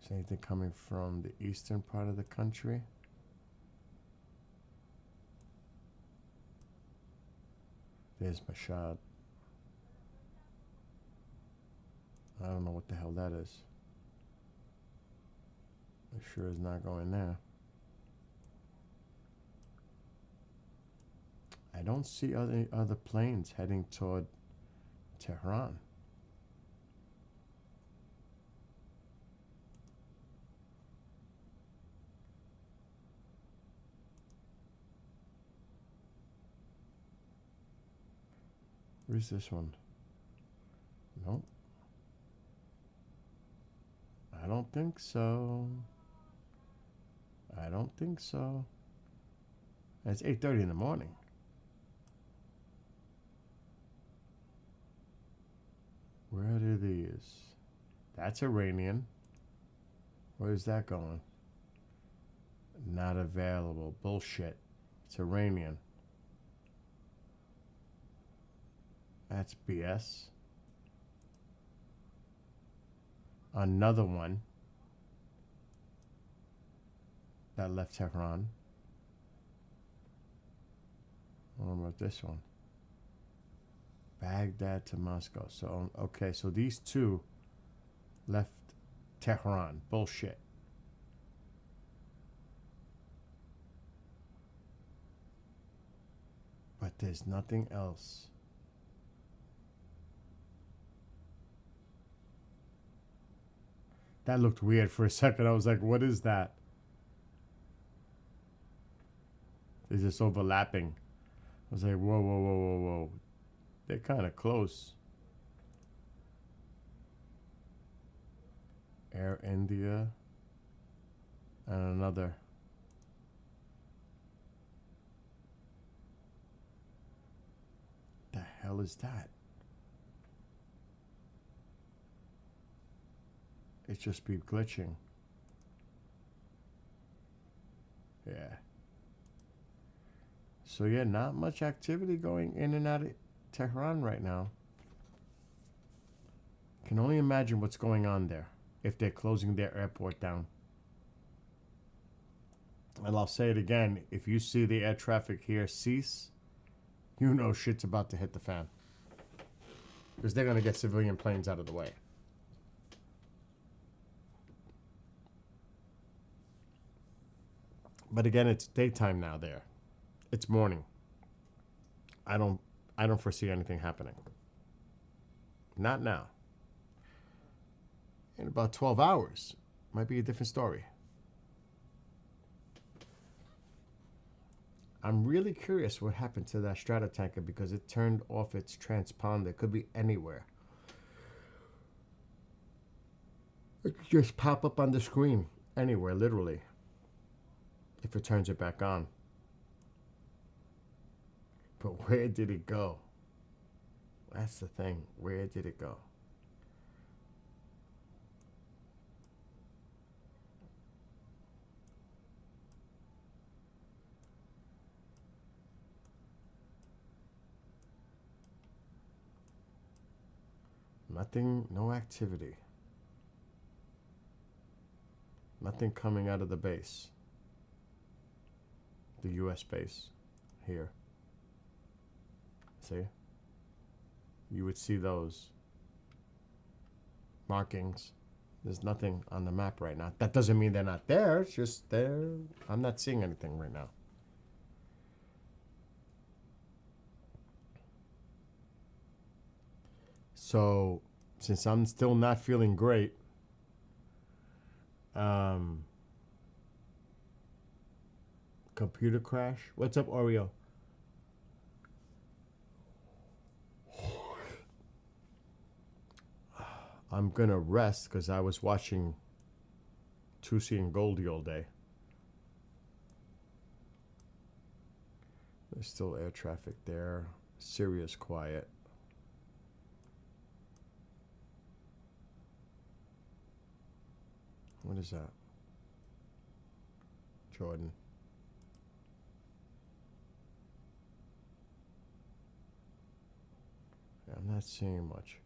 Is anything coming from the eastern part of the country? There's Mashhad. I don't know what the hell that is. It sure is not going there. I don't see other planes heading toward Tehran. Where's this one? Nope. I don't think so. I don't think so. It's 8:30 in the morning. Where are these? That's Iranian. Where's that going? Not available. Bullshit. It's Iranian. That's BS. Another one that left Tehran. What about this one? Baghdad to Moscow. So, okay, so these two left Tehran. Bullshit. But there's nothing else. That looked weird for a second. I was like, what is that? They're just overlapping. I was like, whoa, whoa, whoa, whoa, whoa. They're kind of close. Air India. And another. The hell is that? It just be glitching. Yeah. So yeah, not much activity going in and out of Tehran right now. Can only imagine what's going on there if they're closing their airport down. And I'll say it again, if you see the air traffic here cease, you know shit's about to hit the fan. Because they're going to get civilian planes out of the way. But again, it's daytime now there. It's morning. I don't foresee anything happening. Not now. In about 12 hours, might be a different story. I'm really curious what happened to that stratotanker because it turned off its transponder. It could be anywhere. It could just pop up on the screen anywhere, literally, if it turns it back on. But where did it go? That's the thing. Where did it go? Nothing, no activity. Nothing coming out of the base. The US base here. See? You would see those markings. There's nothing on the map right now. That doesn't mean they're not there. It's just there. I'm not seeing anything right now. So, since I'm still not feeling great, computer crash. What's up, Oreo? I'm gonna rest because I was watching Tousi and Goldie all day. There's still air traffic there. Serious quiet. What is that? Jordan. Yeah, I'm not seeing much.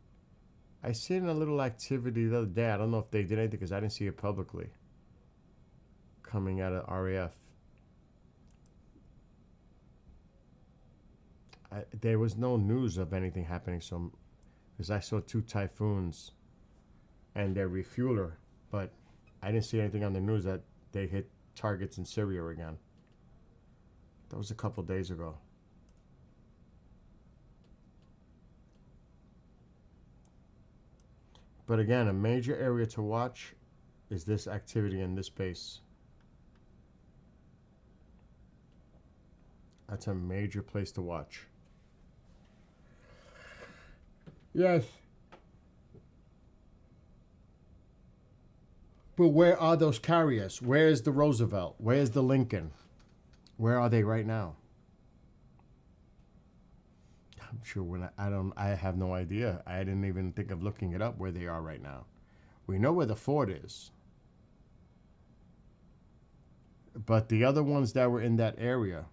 I seen a little activity the other day. I don't know if they did anything because I didn't see it publicly. Coming out of RAF. There was no news of anything happening, so because I saw 2 typhoons and their refueler, but I didn't see anything on the news that they hit targets in Syria again. That was a couple days ago. But again, a major area to watch is this activity in this base. That's a major place to watch. Yes. But where are those carriers? Where is the Roosevelt? Where is the Lincoln? Where are they right now? I'm sure when I have no idea. I didn't even think of looking it up where they are right now. We know where the Ford is. But the other ones that were in that area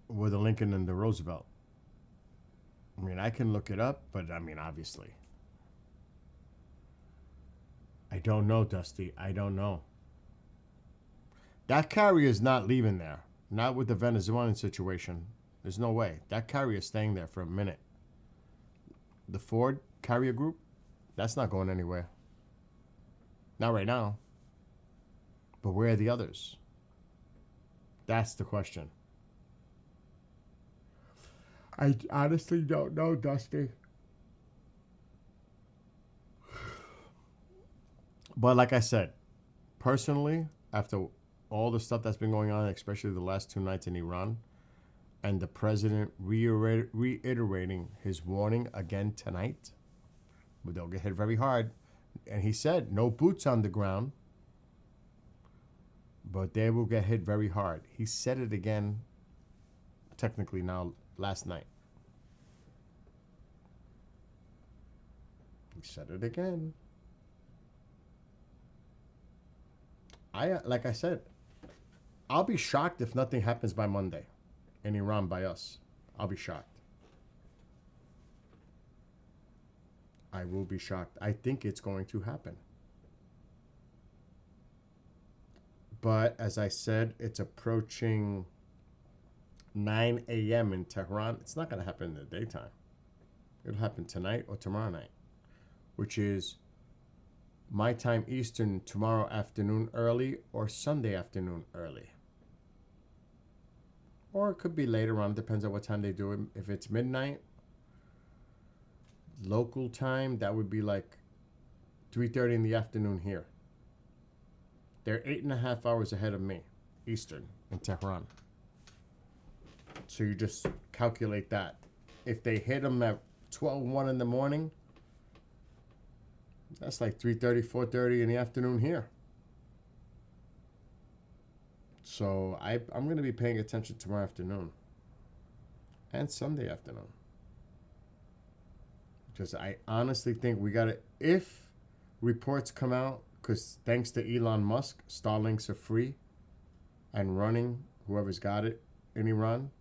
were the Lincoln and the Roosevelt. I mean, I can look it up, but I mean, obviously. I don't know, Dusty. I don't know. That carrier is not leaving there. Not with the Venezuelan situation. There's no way. That carrier is staying there for a minute. The Ford carrier group, that's not going anywhere. Not right now. But where are the others? That's the question. I honestly don't know, Dusty. But like I said, personally, after all the stuff that's been going on, especially the last 2 nights in Iran, and the president reiterating his warning again tonight, but they'll get hit very hard. And he said, no boots on the ground, but they will get hit very hard. He said it again, technically now, last night. He said it again. Like I said, I'll be shocked if nothing happens by Monday in Iran by us. I'll be shocked. I will be shocked. I think it's going to happen. But as I said, it's approaching 9 a.m. in Tehran. It's not going to happen in the daytime. It'll happen tonight or tomorrow night, which is my time Eastern tomorrow afternoon early or Sunday afternoon early. Or it could be later on, depends on what time they do it. If it's midnight, local time, that would be like 3:30 in the afternoon here. They're 8.5 hours ahead of me, Eastern, in Tehran. So you just calculate that. If they hit them at 12:01 in the morning, that's like 3:30, 4:30 in the afternoon here. So I'm going to be paying attention tomorrow afternoon and Sunday afternoon. Because I honestly think we got to, if reports come out, because thanks to Elon Musk, Starlinks are free and running, whoever's got it in Iran,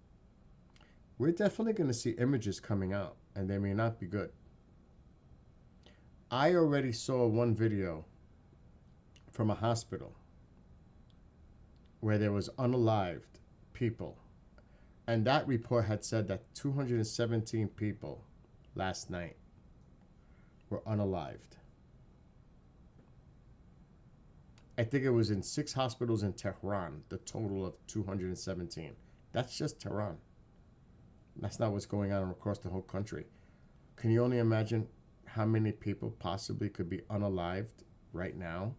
we're definitely going to see images coming out, and they may not be good. I already saw one video from a hospital where there was unalived people, and that report had said that 217 people last night were unalived. I think it was in 6 hospitals in Tehran, the total of 217. That's just Tehran. That's not what's going on across the whole country. Can you only imagine how many people possibly could be unalived right now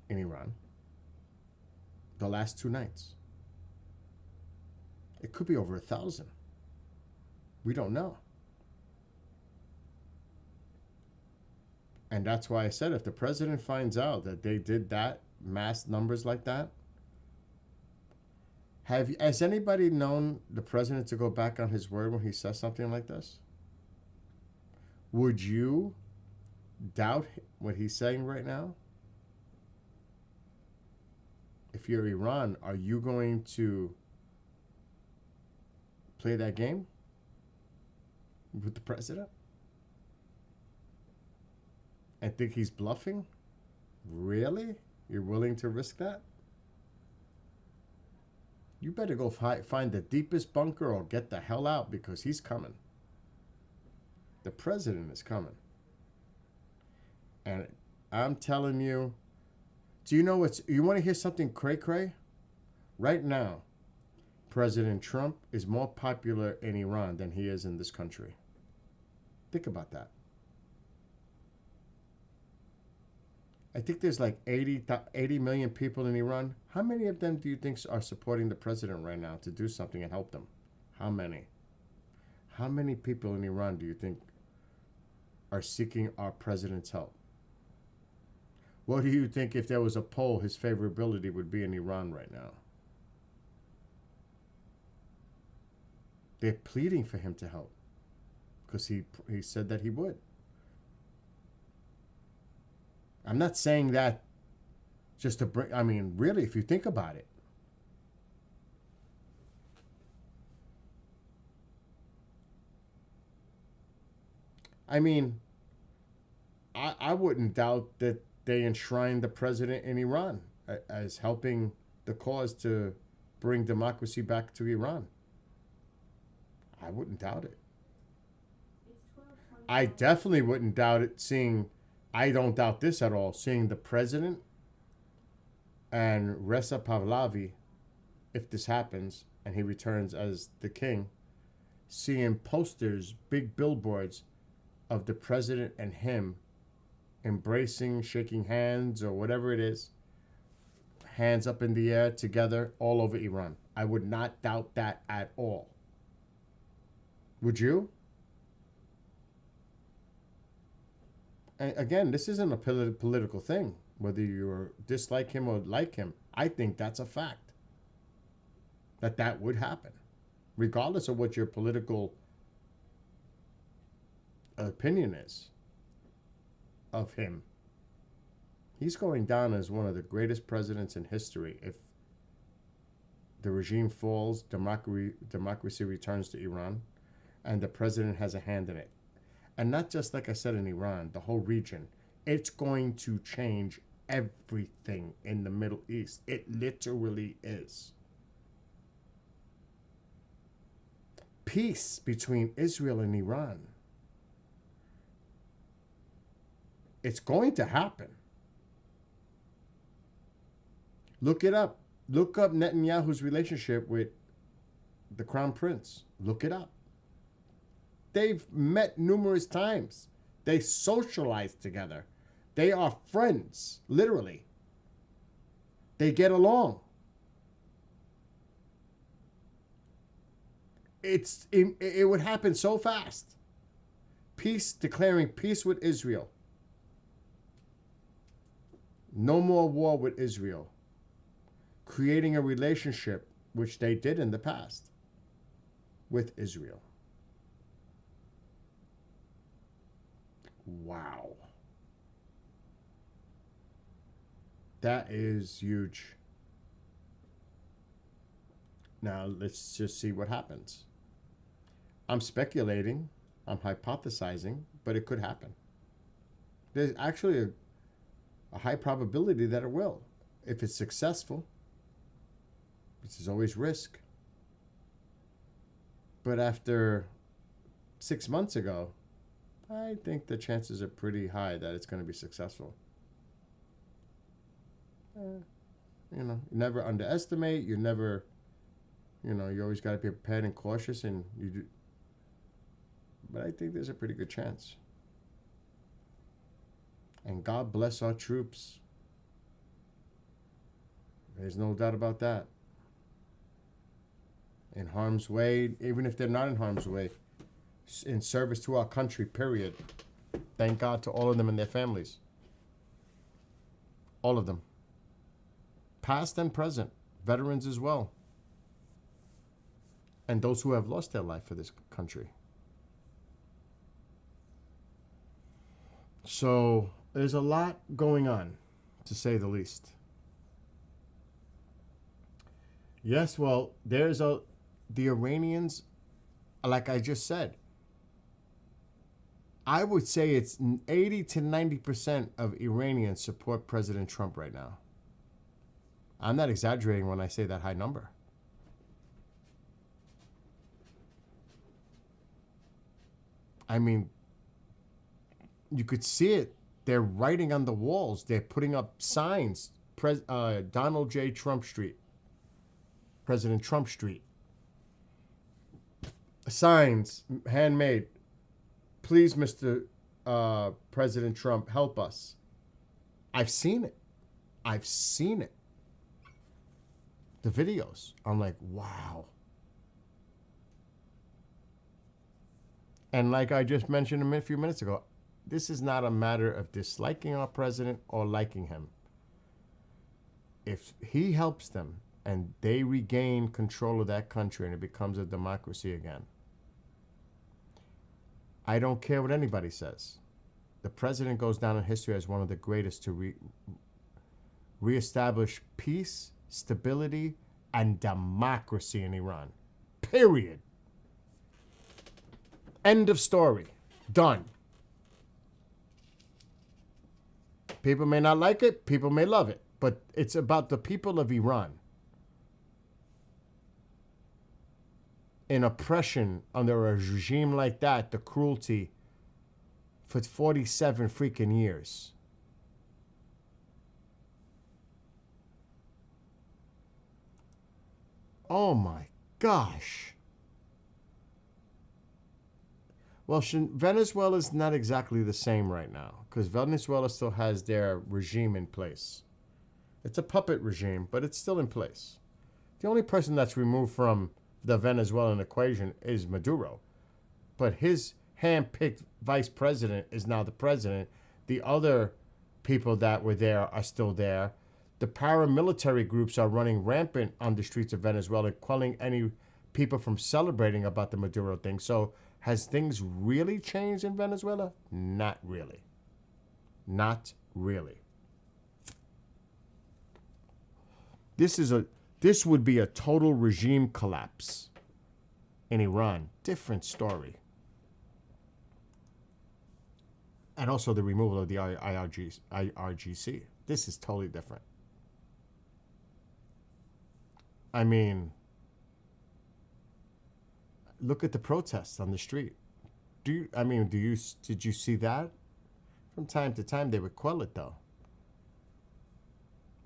in Iran? The last 2 nights. It could be over 1,000. We don't know. And that's why I said if the president finds out that they did that, mass numbers like that, has anybody known the president to go back on his word when he says something like this? Would you doubt what he's saying right now? If you're Iran, are you going to play that game with the president and think he's bluffing? Really? You're willing to risk that? You better go find the deepest bunker or get the hell out, because he's coming. The president is coming. And I'm telling you, do you know what's, you want to hear something cray-cray? Right now, President Trump is more popular in Iran than he is in this country. Think about that. I think there's like 80 million people in Iran. How many of them do you think are supporting the president right now to do something and help them? How many? How many people in Iran do you think are seeking our president's help? What do you think, if there was a poll, his favorability would be in Iran right now? They're pleading for him to help because he said that he would. I'm not saying that just to bring, I mean, really, if you think about it. I mean, I wouldn't doubt that they enshrine the president in Iran as helping the cause to bring democracy back to Iran. I wouldn't doubt it. I definitely wouldn't doubt it seeing, I don't doubt this at all, seeing the president and Reza Pahlavi, if this happens and he returns as the king, seeing posters, big billboards of the president and him embracing, shaking hands, or whatever it is, hands up in the air together all over Iran. I would not doubt that at all. Would you? And again, this isn't a political thing, whether you dislike him or like him. I think that's a fact, that would happen, regardless of what your political opinion is of him. He's going down as one of the greatest presidents in history. If the regime falls, democracy returns to Iran, and the president has a hand in it. And not just, like I said, in Iran, the whole region. It's going to change everything in the Middle East. It literally is. Peace between Israel and Iran. It's going to happen. Look it up. Look up Netanyahu's relationship with the Crown Prince. Look it up. They've met numerous times. They socialize together. They are friends, literally. They get along. It would happen so fast. Declaring peace with Israel. No more war with Israel. Creating a relationship, which they did in the past, with Israel. Wow. That is huge. Now, let's just see what happens. I'm speculating, I'm hypothesizing, but it could happen. There's actually a high probability that it will. If it's successful, this is always risk. But after 6 months ago, I think the chances are pretty high that it's going to be successful. You never underestimate. You never, you always got to be prepared and cautious, and you do. But I think there's a pretty good chance. And God bless our troops. There's no doubt about that. In harm's way, even if they're not in harm's way, in service to our country, period. Thank God to all of them and their families. All of them. Past and present. Veterans as well. And those who have lost their life for this country. So there's a lot going on, to say the least. Yes, well, the Iranians, like I just said, I would say it's 80 to 90% of Iranians support President Trump right now. I'm not exaggerating when I say that high number. I mean, you could see it. They're writing on the walls. They're putting up signs. Donald J. Trump Street. President Trump Street. Signs, handmade. Please, Mr. President Trump, help us. I've seen it. I've seen it. The videos. I'm like, wow. And like I just mentioned a few minutes ago, this is not a matter of disliking our president or liking him. If he helps them and they regain control of that country and it becomes a democracy again, I don't care what anybody says. The president goes down in history as one of the greatest to reestablish peace, stability, and democracy in Iran. Period. End of story. Done. People may not like it, people may love it, but it's about the people of Iran. In oppression under a regime like that, the cruelty for 47 freaking years. Oh my gosh. Well, Venezuela's not exactly the same right now because Venezuela still has their regime in place. It's a puppet regime, but it's still in place. The only person that's removed from the Venezuelan equation is Maduro. But his hand-picked vice president is now the president. The other people that were there are still there. The paramilitary groups are running rampant on the streets of Venezuela, quelling any people from celebrating about the Maduro thing. So has things really changed in Venezuela? Not really. Not really. This would be a total regime collapse in Iran. Different story. And also the removal of the IRGC. This is totally different. I mean, look at the protests on the street. Did you see that? From time to time, they would quell it, though.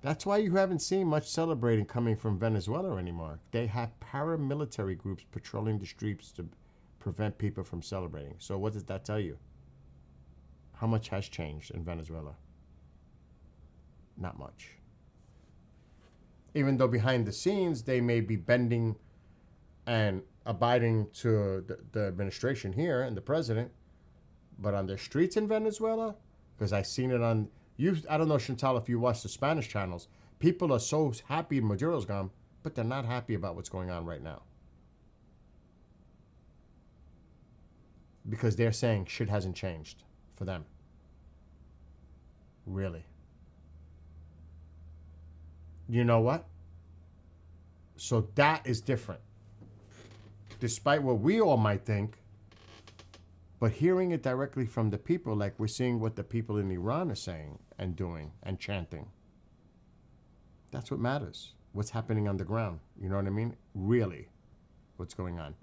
That's why you haven't seen much celebrating coming from Venezuela anymore. They have paramilitary groups patrolling the streets to prevent people from celebrating. So what does that tell you? How much has changed in Venezuela? Not much. Even though behind the scenes, they may be bending and abiding to the administration here and the president, but on the streets in Venezuela, because I've seen it on I don't know, Chantal, if you watch the Spanish channels, people are so happy Maduro's gone, but they're not happy about what's going on right now. Because they're saying shit hasn't changed for them. Really. You know what? So that is different. Despite what we all might think, but hearing it directly from the people, like we're seeing what the people in Iran are saying and doing and chanting. That's what matters. What's happening on the ground. You know what I mean? Really, what's going on.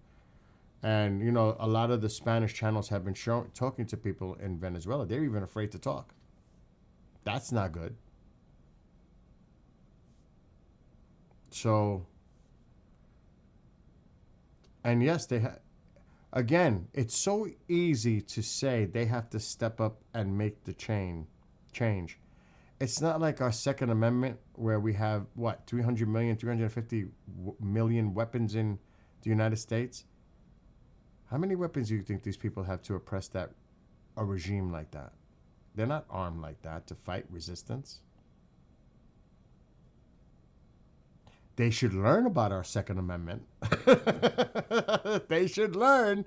And, you know, a lot of the Spanish channels have been talking to people in Venezuela. They're even afraid to talk. That's not good. So, and yes, they have. Again, it's so easy to say they have to step up and make the change. It's not like our Second Amendment where we have, 300 million, 350 million weapons in the United States? How many weapons do you think these people have to oppress a regime like that? They're not armed like that to fight resistance. They should learn about our Second Amendment. They should learn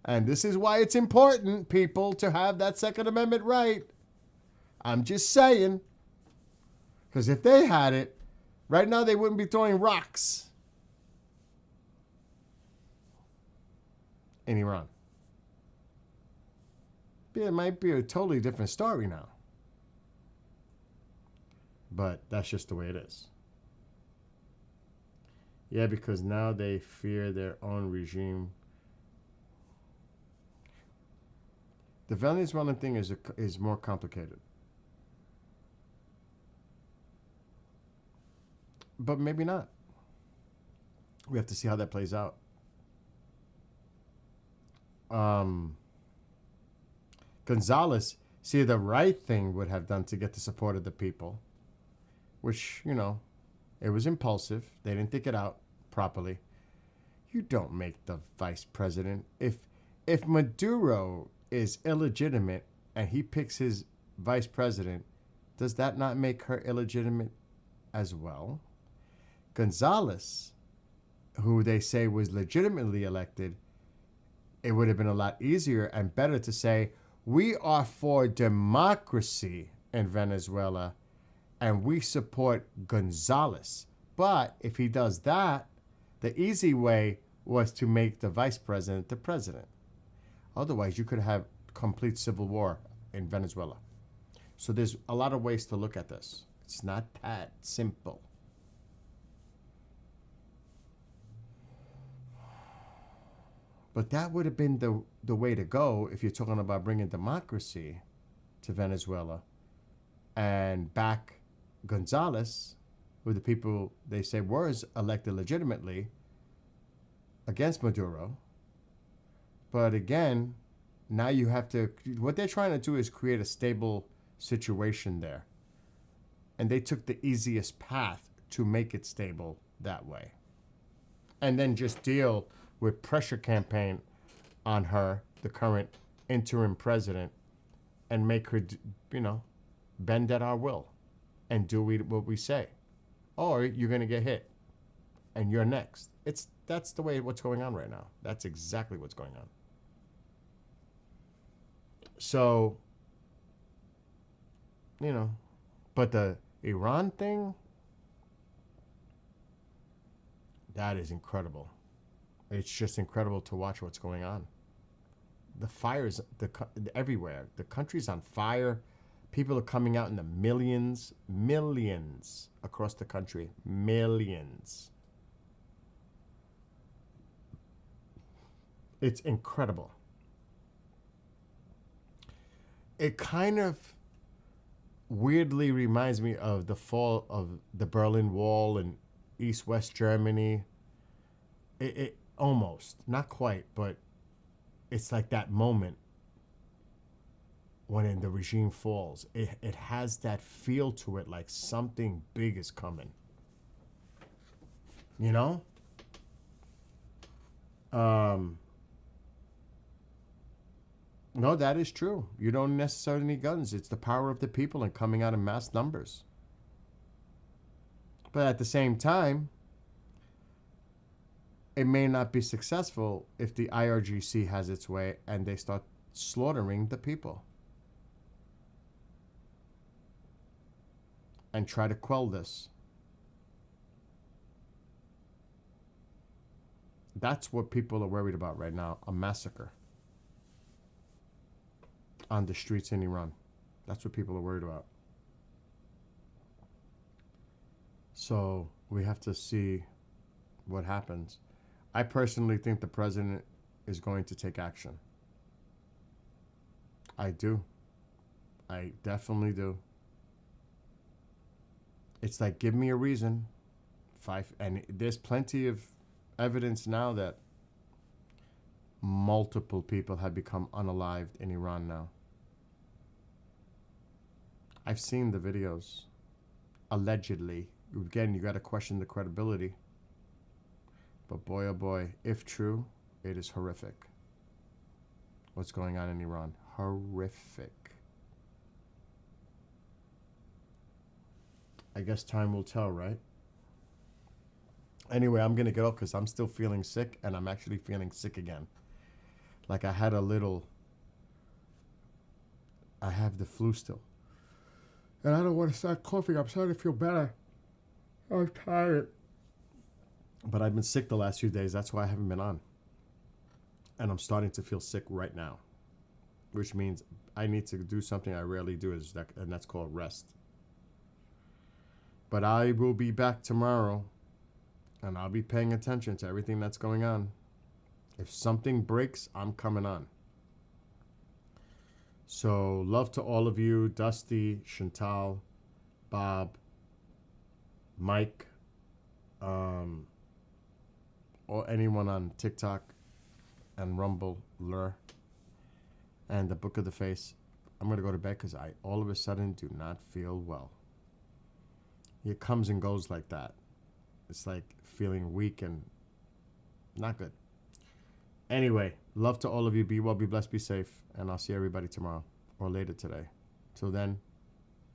And this is why it's important, people, to have that Second Amendment right. I'm just saying. Because if they had it, right now they wouldn't be throwing rocks in Iran. Yeah, it might be a totally different story now. But that's just the way it is. Yeah, because now they fear their own regime. The Venezuelan thing is more complicated. But maybe not. We have to see how that plays out. Gonzalez, see, the right thing would have done to get the support of the people, which, you know, it was impulsive. They didn't think it out properly. You don't make the vice president. If Maduro is illegitimate and he picks his vice president, does that not make her illegitimate as well? Gonzalez, who they say was legitimately elected, it would have been a lot easier and better to say, we are for democracy in Venezuela and we support Gonzalez. But if he does that, the easy way was to make the vice president the president. Otherwise, you could have complete civil war in Venezuela. So there's a lot of ways to look at this. It's not that simple. But that would have been the way to go if you're talking about bringing democracy to Venezuela and back Gonzalez, who the people they say was elected legitimately against Maduro. But again, now you have to, what they're trying to do is create a stable situation there. And they took the easiest path to make it stable that way. And then just deal with pressure campaign on her, the current interim president, and make her, you know, bend at our will and do what we say. Or you're going to get hit and you're next. That's the way what's going on right now. That's exactly what's going on. So, you know, but the Iran thing, that is incredible. It's just incredible to watch what's going on. The fires everywhere. The country's on fire. People are coming out in the millions across the country. Millions. It's incredible. It kind of weirdly reminds me of the fall of the Berlin Wall in East-West Germany. It almost, not quite, but it's like that moment when the regime falls. It has that feel to it, like something big is coming. You know? No, that is true. You don't necessarily need guns. It's the power of the people and coming out in mass numbers. But at the same time, it may not be successful if the IRGC has its way and they start slaughtering the people and try to quell this. That's what people are worried about right now, a massacre on the streets in Iran. That's what people are worried about. So we have to see what happens. I personally think the president is going to take action. I do. I definitely do. It's like, give me a reason. And there's plenty of evidence now that multiple people have become unalived in Iran now. I've seen the videos. Allegedly. Again, you got to question the credibility. But boy, oh boy, if true, it is horrific. What's going on in Iran? Horrific. I guess time will tell, right? Anyway, I'm going to get up because I'm still feeling sick, and I'm actually feeling sick again. Like I have the flu still. And I don't want to start coughing. I'm starting to feel better. I'm tired. But I've been sick the last few days. That's why I haven't been on. And I'm starting to feel sick right now. Which means I need to do something I rarely do, and that's called rest. But I will be back tomorrow. And I'll be paying attention to everything that's going on. If something breaks, I'm coming on. So, love to all of you. Dusty, Chantal, Bob, Mike, or anyone on TikTok and Rumble, Lur, and the Book of the Face. I'm going to go to bed because I all of a sudden do not feel well. It comes and goes like that. It's like feeling weak and not good. Anyway, love to all of you. Be well, be blessed, be safe. And I'll see everybody tomorrow or later today. Till then,